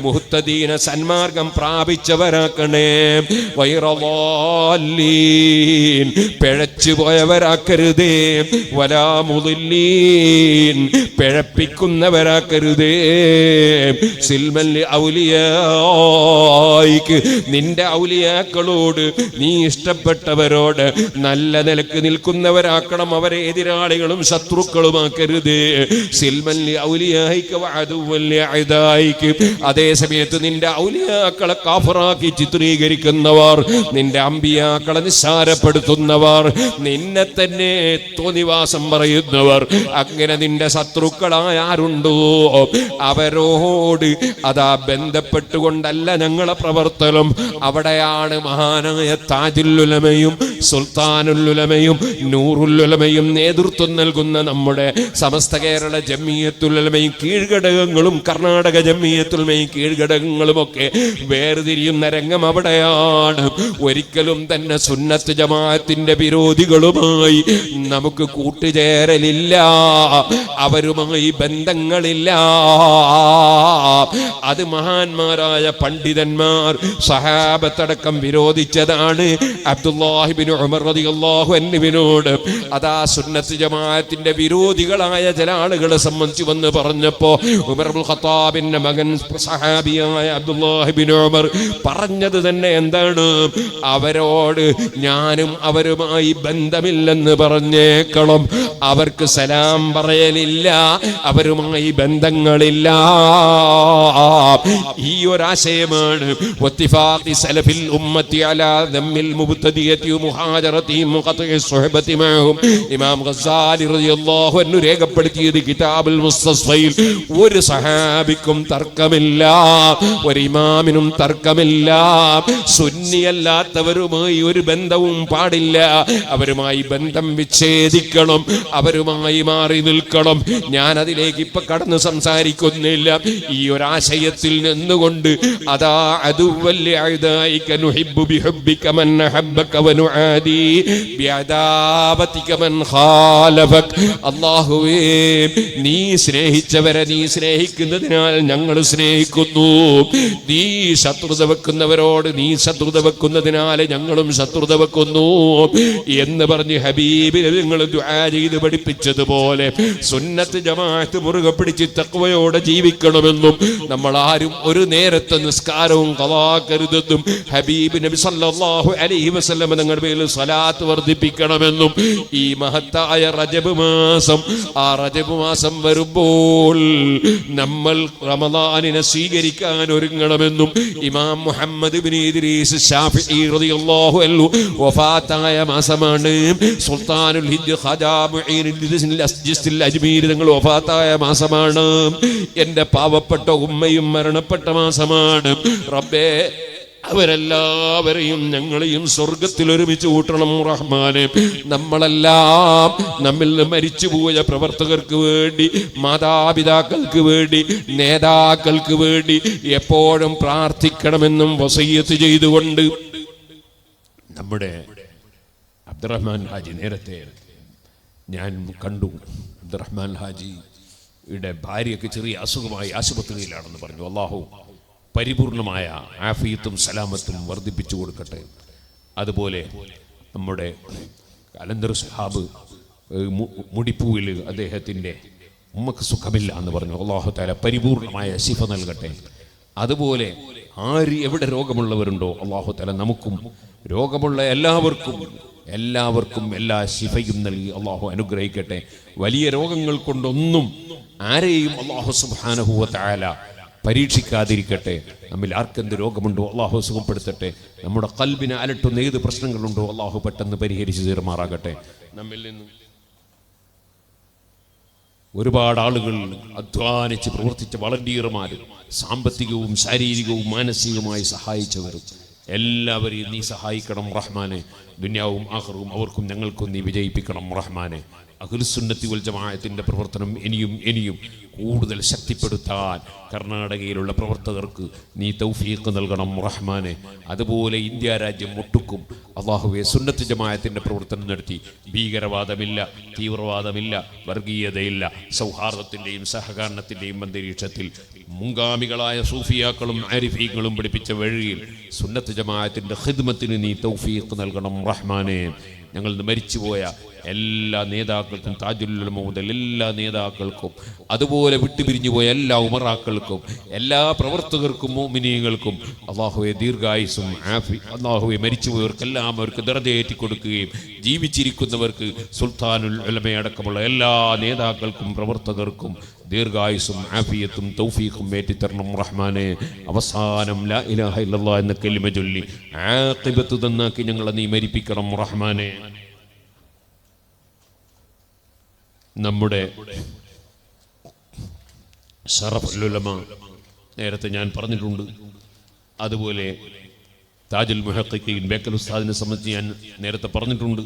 മുഹ്തദീന സന്മാർഗം പ്രാപിച്ചവരാക്കണേ, വൈറളാല്ലീൻ പിഴച്ചു പോയവരാക്കരുതേ, വലാ മുദില്ലീൻ പിഴപ്പിക്കുന്നവരാക്കരുതേ, സിൽമൻ ഔലിയായിക്ക് നിന്റെ ഔലിയാക്കളോട് നീ ഇഷ്ടപ്പെട്ടവരോട് നല്ല നിലക്ക് നിൽക്കുന്നവരാക്കണം, അവരെ എതിരാളികളും ശത്രുക്കളുമാക്കരുത്. സിൽമൻ ഔലിയായിക്ക് വഅദുവൻ ലിഅദായിക്ക്. അതേ സമയത്ത് നിന്റെ ഔലിയാക്കളെ കാഫറാക്കി ചിത്രീകരിക്കുന്നവർ, നിന്റെ അമ്പിയാക്കളെ നിസ്സാരപ്പെടുത്തുന്നവർ, നിന്നെ തന്നെ തോന്നിവാസം പറയുന്നവർ, അങ്ങനെ നിന്റെ ശത്രുക്കളായ ആരുണ്ടോ അവരോട് അതാ ബന്ധപ്പെട്ടുകൊണ്ടല്ല ഞങ്ങളെ പ്രവർത്തനം. അവിടെയാണ് മഹാനായ താജുല്ലുലമയും സുൽത്താനുല്ലുലമയും നൂറുല്ലുലമയും നേതൃത്വം നൽകുന്ന നമ്മുടെ സമസ്ത കേരള ജമിയത്തുലുലമയും കീഴ്ഘടകങ്ങളും കർണാടക ജമിയത്തുലമയും കീഴ്ഘടകങ്ങളും ഒക്കെ വേർതിരിയുന്ന രംഗം അവിടെയാണ്. ഒരിക്കലും തന്നെ സുന്നത്ത് ജമാഅത്തിന്റെ വിരോധികളുമായി നമുക്ക് കൂട്ടുചേരലില്ല, അവരുമായി ബന്ധങ്ങളില്ല. അത് മഹാന്മാരായ പണ്ഡിതന്മാർ സഹാബത്തടക്കം വിരോധിച്ചതാണ്. അബ്ദുല്ലാഹി ഇബ്നു ഉമർ റളിയല്ലാഹു അൻഹുവിനോട് അതാ സുന്നത്ത് ജമാഅത്തിന്റെ വിരോധികളായ ചില ആളുകളെ സംബന്ധിച്ച് വന്ന് പറഞ്ഞപ്പോ ഉമർ ഇബ്നുൽ ഖത്താബിന്റെ മകൻ സഹാബിയായ അബ്ദുല്ലാഹി ഇബ്നു ഉമർ പറഞ്ഞത് തന്നെ എന്താണ്? അവരോട് ഞാനും അവരുമായി ബന്ധമില്ലെന്ന് പറഞ്ഞേക്കണം, അവർക്ക് സലാം പറയലില്ല, അവരുമായി ബന്ധങ്ങളില്ല. ഈ ഒരാശയമാണ് വത്തിഫാഖി സലഫിൽ ഉമ്മത്തി അലാ ദമ്മിൽ മുബ്തദിയതി മുഹാജറതിഹിം ഖത്ഇ സുഹബതി മഅഹും. ഇമാം ഗസാലി റളിയല്ലാഹു അൻഹു രേഖപ്പെടുത്തിയത് കിതാബുൽ മുസ്തസ്ഫയിൽ. ഒരു സഹാബിക്കും തർക്കമില്ല, ഒരു ഇമാമിനും തർക്കമില്ല, സുന്നിയല്ലാത്തവരുമായി ഒരു ബന്ധവും പാടില്ല. അവരുമായി ബന്ധം വിച്ഛേദിക്കണം, അവരുമായി മാറി നിൽക്കണം. ഞാൻ അതിലേക്ക് ഇപ്പൊ കടന്ന് സംസാരിക്കുന്നില്ല. ഈ ഒരാശയത്തിൽ നിന്നുകൊണ്ട് അതാ അല്ലാഹുവേ, നീ സ്നേഹിച്ചവരെ നീ സ്നേഹിക്കുന്നതിനാൽ ഞങ്ങൾ സ്നേഹിക്കുന്നു. നീ ശത്രുത വെക്കുന്നവരോട് നീ ശത്രുത വെക്കുന്നതിനാൽ ഞങ്ങളും ശത്രുത വെക്കുന്നു എന്ന് പറഞ്ഞ് ഹബീബിനെ നിങ്ങൾ ദുആ ചെയ്ത് പഠിപ്പിച്ചതുപോലെ സുന്നത്ത് ജമാഅത്ത് മുറുകെ പിടിച്ച് തഖ്വയോടെ ജീവിക്കണമെന്നും നമ്മൾ ആരും ഒരു നേരത്തെ നിസ്കാരവും ഖളാക്കരുതെന്നും ഹബീബ് നബി സല്ലല്ലാഹു അലൈഹി വസല്ലം തങ്ങളുടെ പേരിൽ സ്വലാത്ത് വർദ്ധിപ്പിക്കണമെന്നും ഈ മഹത്തായ റജബ് മാസം, ആ റജബ് മാസം വരുമ്പോൾ നമ്മൾ റമളാനിനെ സ്വീകരിക്കാൻ ഒരുങ്ങണമെന്നും ഇമാം മുഹമ്മദ് ഇബ്നു ഇദ്രീസ് ശാഫിഈ റളിയല്ലാഹു അൻഹു വഫാത്തായ മാസമാണ്. സുൽത്താനുൽ ഹിന്ദ് ഖാജാ മുഈനുൽ അസ്ജിസ്തിൽ അജ്മീരി തങ്ങൾ വഫാത്തായ മാസമാണ്. എന്റെ പാവപ്പെട്ട ഉമ്മയും മരണപ്പെട്ട മാസമാണ്. റബ്ബേ, അവരെല്ലാവരെയും ഞങ്ങളെയും സ്വർഗത്തിൽ ഒരുമിച്ച് കൂട്ടണം റഹ്മാനെ. നമ്മളെല്ലാം നമ്മിൽ നിന്ന് മരിച്ചുപോയ പ്രവർത്തകർക്ക് വേണ്ടി, മാതാപിതാക്കൾക്ക് വേണ്ടി, നേതാക്കൾക്ക് വേണ്ടി എപ്പോഴും പ്രാർത്ഥിക്കണമെന്നും വസിയ്യത്ത് ചെയ്തുകൊണ്ട് നമ്മുടെ അബ്ദുറഹ്മാൻ ഹാജി, നേരത്തെ ഞാൻ കണ്ടു, അബ്ദുറഹ്മാൻ ഹാജിയുടെ ഭാര്യയ്ക്ക് ചെറിയ അസുഖമായി ആശുപത്രിയിലാണെന്ന് പറഞ്ഞു. അല്ലാഹു പരിപൂർണമായ ആഫിയത്തും സലാമത്തും വർദ്ധിപ്പിച്ചു കൊടുക്കട്ടെ. അതുപോലെ നമ്മുടെ കലന്തർ സുഹാബ് മുടിപ്പൂവിൽ അദ്ദേഹത്തിൻ്റെ ഉമ്മക്ക് സുഖമില്ല എന്ന് പറഞ്ഞു. അല്ലാഹു തആല പരിപൂർണമായ ശിഫ നൽകട്ടെ. അതുപോലെ ആര് എവിടെ രോഗമുള്ളവരുണ്ടോ അല്ലാഹു തആല നമുക്കും രോഗമുള്ള എല്ലാവർക്കും എല്ലാ ശിഫയും നൽകി അല്ലാഹു അനുഗ്രഹിക്കട്ടെ. വലിയ രോഗങ്ങൾ കൊണ്ടൊന്നും ആരെയും അല്ലാഹു സുബ്ഹാനഹു വ തആല പരീക്ഷിക്കാതിരിക്കട്ടെ. നമ്മിൽ ആർക്കെന്ത് രോഗമുണ്ടോ അല്ലാഹു സുഖപ്പെടുത്തട്ടെ. നമ്മുടെ ഖൽബിനെ അലട്ടുന്ന ഏത് പ്രശ്നങ്ങളുണ്ടോ അല്ലാഹു പെട്ടെന്ന് പരിഹരിച്ചു തീർമാറാകട്ടെ. നമ്മിൽ നിന്ന് ഒരുപാട് ആളുകൾ അധ്വാനിച്ച് പ്രവർത്തിച്ച വളണ്ടിയർമാർ, സാമ്പത്തികവും ശാരീരികവും മാനസികവുമായി സഹായിച്ചവരും എല്ലാവരെയും നീ സഹായിക്കണം റഹ്മാനെ. ദുനിയാവും ആഖിറവും അവർക്കും ഞങ്ങൾക്കും നീ വിജയിപ്പിക്കണം റഹ്മാനെ. അഹ്ലുസുന്നത്തി വൽ ജമാഅത്തിന്റെ പ്രവർത്തനം ഇനിയും കൂടുതൽ ശക്തിപ്പെടുത്താൻ കർണാടകയിലുള്ള പ്രവർത്തകർക്ക് നീ തൗഫീഖ് നൽകണം റഹ്മാനെ. അതുപോലെ ഇന്ത്യ രാജ്യം ഒട്ടുക്കും അല്ലാഹുവേ സുന്നത്ത് ജമാഅത്തിന്റെ പ്രവർത്തനം നടത്തി ഭീകരവാദമില്ല, തീവ്രവാദമില്ല, വർഗീയതയില്ല, സൗഹാർദ്ദത്തിൻ്റെയും സഹകരണത്തിൻ്റെയും അന്തരീക്ഷത്തിൽ മുൻഗാമികളായ സൂഫിയാക്കളും ആരിഫീങ്ങളും പഠിപ്പിച്ച വഴിയിൽ സുന്നത്ത് ജമാഅത്തിന്റെ ഖിദ്മത്തിന് നീ തൗഫീഖ് നൽകണം റഹ്മാനെ. ഞങ്ങൾ മരിച്ചുപോയ എല്ലാ നേതാക്കൾക്കും, താജുൽ ഉലമ മുതൽ എല്ലാ നേതാക്കൾക്കും, അതുപോലെ വിട്ടുപിരിഞ്ഞു പോയ എല്ലാ ഉമറാക്കൾക്കും, എല്ലാ പ്രവർത്തകർക്കും, മുഅ്മിനീങ്ങൾക്കും അല്ലാഹുവേ ദീർഘായുസ്സും അല്ലാഹുവേ മരിച്ചുപോയവർക്കെല്ലാം അവർക്ക് ദർജയേറ്റി കൊടുക്കുകയും ജീവിച്ചിരിക്കുന്നവർക്ക് സുൽത്താനുൽ ഉലമയടക്കമുള്ള എല്ലാ നേതാക്കൾക്കും പ്രവർത്തകർക്കും ദീർഘായുസ്സും ആഫിയത്തും തൗഫീഖും ഏറ്റിത്തരണം റഹ്മാനെ. അവസാനം ലാ ഇലാഹ ഇല്ലല്ലാഹ് എന്ന കലിമ ചൊല്ലി ആഖിബത്ത് നന്നാക്കി ഞങ്ങളെ നീ മരിപ്പിക്കണം റഹ്മാനെ. നമ്മുടെ ശറഫുൽ ഉലമ നേരത്തെ ഞാൻ പറഞ്ഞിട്ടുണ്ട്. അതുപോലെ താജുൽ മുഹഖിഖീൻ ബേക്കൽ ഉസ്താദിനെ സംബന്ധിച്ച് ഞാൻ നേരത്തെ പറഞ്ഞിട്ടുണ്ട്.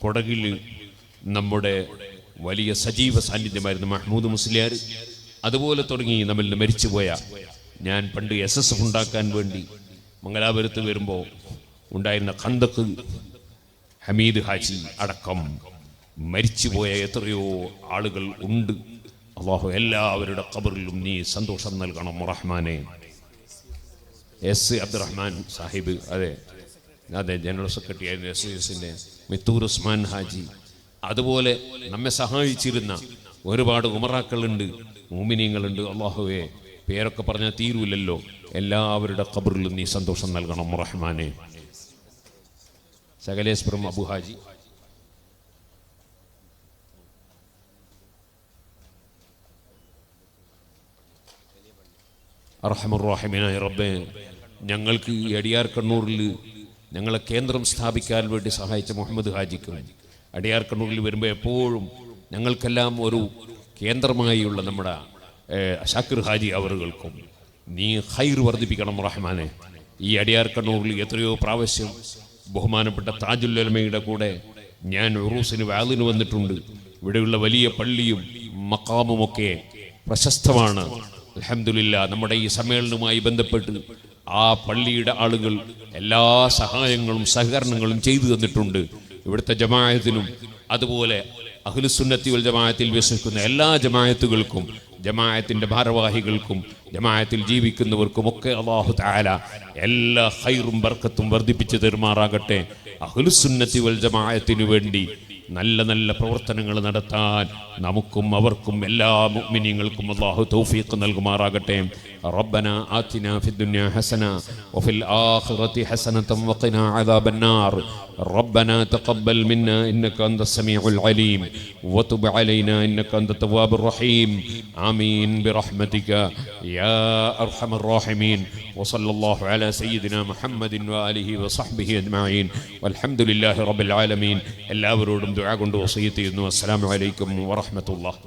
കൊടകിൽ നമ്മുടെ വലിയ സജീവ സാന്നിധ്യമായിരുന്നു മഹ്മൂദ് മുസ്ലിയാർ. അതുപോലെ തുടങ്ങി നമ്മിൽ നിന്ന് മരിച്ചുപോയ, ഞാൻ പണ്ട് SSF ഉണ്ടാക്കാൻ വേണ്ടി മംഗലാപുരത്ത് വരുമ്പോൾ ഉണ്ടായിരുന്ന ഖന്ദഖ് ഹമീദ് ഹാജി അടക്കം മരിച്ചുപോയ എത്രയോ ആളുകൾ ഉണ്ട്. അല്ലാഹു എല്ലാവരുടെ ഖബറിലും നീ സന്തോഷം നൽകണം റഹ്മാനെ. S അബ്ദുറഹ്മാൻ സാഹിബ്, അതെ ജനറൽ സെക്രട്ടറി ആയിരുന്നു SSന്റെ മിത്തൂർ ഉസ്മാൻ ഹാജി. അതുപോലെ നമ്മെ സഹായിച്ചിരുന്ന ഒരുപാട് ഉമറാക്കളുണ്ട്, മുഅ്മിനീങ്ങളുണ്ട്. അല്ലാഹുവേ പേരൊക്കെ പറഞ്ഞാൽ തീരൂലല്ലോ. എല്ലാവരുടെ ഖബറിലും നീ സന്തോഷം നൽകണം റഹ്മാനെ. സകലേശ്വരം അബു ഹാജി, അർഹമർ റഹീമായ റബ്ബേ, ഞങ്ങൾക്ക് അടിയാർ കണ്ണൂരിൽ ഞങ്ങളെ കേന്ദ്രം സ്ഥാപിക്കാൻ വേണ്ടി സഹായിച്ച മുഹമ്മദ് ഹാജിക്കും അടിയാർ കണ്ണൂരിൽ വരുമ്പോൾ എപ്പോഴും ഞങ്ങൾക്കെല്ലാം ഒരു കേന്ദ്രമായുള്ള നമ്മുടെ ഷാക്കിർ ഹാജി അവറുകൾക്കും നീ ഖൈർ വർദ്ധിപ്പിക്കണം റഹ്മാനെ. ഈ അടിയാർ കണ്ണൂരിൽ എത്രയോ പ്രാവശ്യം ബഹുമാനപ്പെട്ട താജുൽ ഉലമയുടെ കൂടെ ഞാൻ ഉറൂസിന് വാലിന് വന്നിട്ടുണ്ട്. ഇവിടെയുള്ള വലിയ പള്ളിയും മഖാമുമൊക്കെ പ്രശസ്തമാണ്. അൽഹംദുലില്ലാ, നമ്മുടെ ഈ സമ്മേളനവുമായി ബന്ധപ്പെട്ട് ആ പള്ളിയുടെ ആളുകൾ എല്ലാ സഹായങ്ങളും സഹകരണങ്ങളും ചെയ്തു തന്നിട്ടുണ്ട്. ഇവിടുത്തെ ജമാഅത്തിനും അതുപോലെ അഹ്ലുസുന്നത്തി വൽ ജമാഅത്തിൽ വിശ്വസിക്കുന്ന എല്ലാ ജമാഅത്തുകൾക്കും, ജമാഅത്തിന്റെ ഭാരവാഹികൾക്കും, ജമാഅത്തിൽ ജീവിക്കുന്നവർക്കും ഒക്കെ അല്ലാഹു തആല എല്ലാ ഖൈറും ബർക്കത്തും വർദ്ധിപ്പിച്ചു തരുമാറാകട്ടെ. അഹ്ലുസുന്നത്തി വൽ ജമാഅത്തിനു വേണ്ടി നല്ല നല്ല പ്രവർത്തനങ്ങൾ നടത്താൻ നമുക്കും അവർക്കും എല്ലാ മുഅ്മിനീങ്ങൾക്കും അല്ലാഹു തൗഫീഖ് നൽകുമാറാകട്ടെ. റബ്ബനാ ആതിനാ ഫിദ്ദുനിയാ ഹസന വഫിൽ ആഖിറതി ഹസനതൻ വഖിനാ അദാബന്നാർ. ربنا تقبل منا إنك أنت السميع العليم وتب علينا إنك أنت التواب الرحيم. آمين برحمتك يا أرحم الراحمين. وصلى الله على سيدنا محمد وآله وصحبه أجمعين والحمد لله رب العالمين. എല്ലാവരോടും ദുആ കൊണ്ട് വസിയത്ത് ചെയ്യുന്നു. അസ്സലാമു അലൈക്കും വറഹ്മത്തുള്ളാഹി.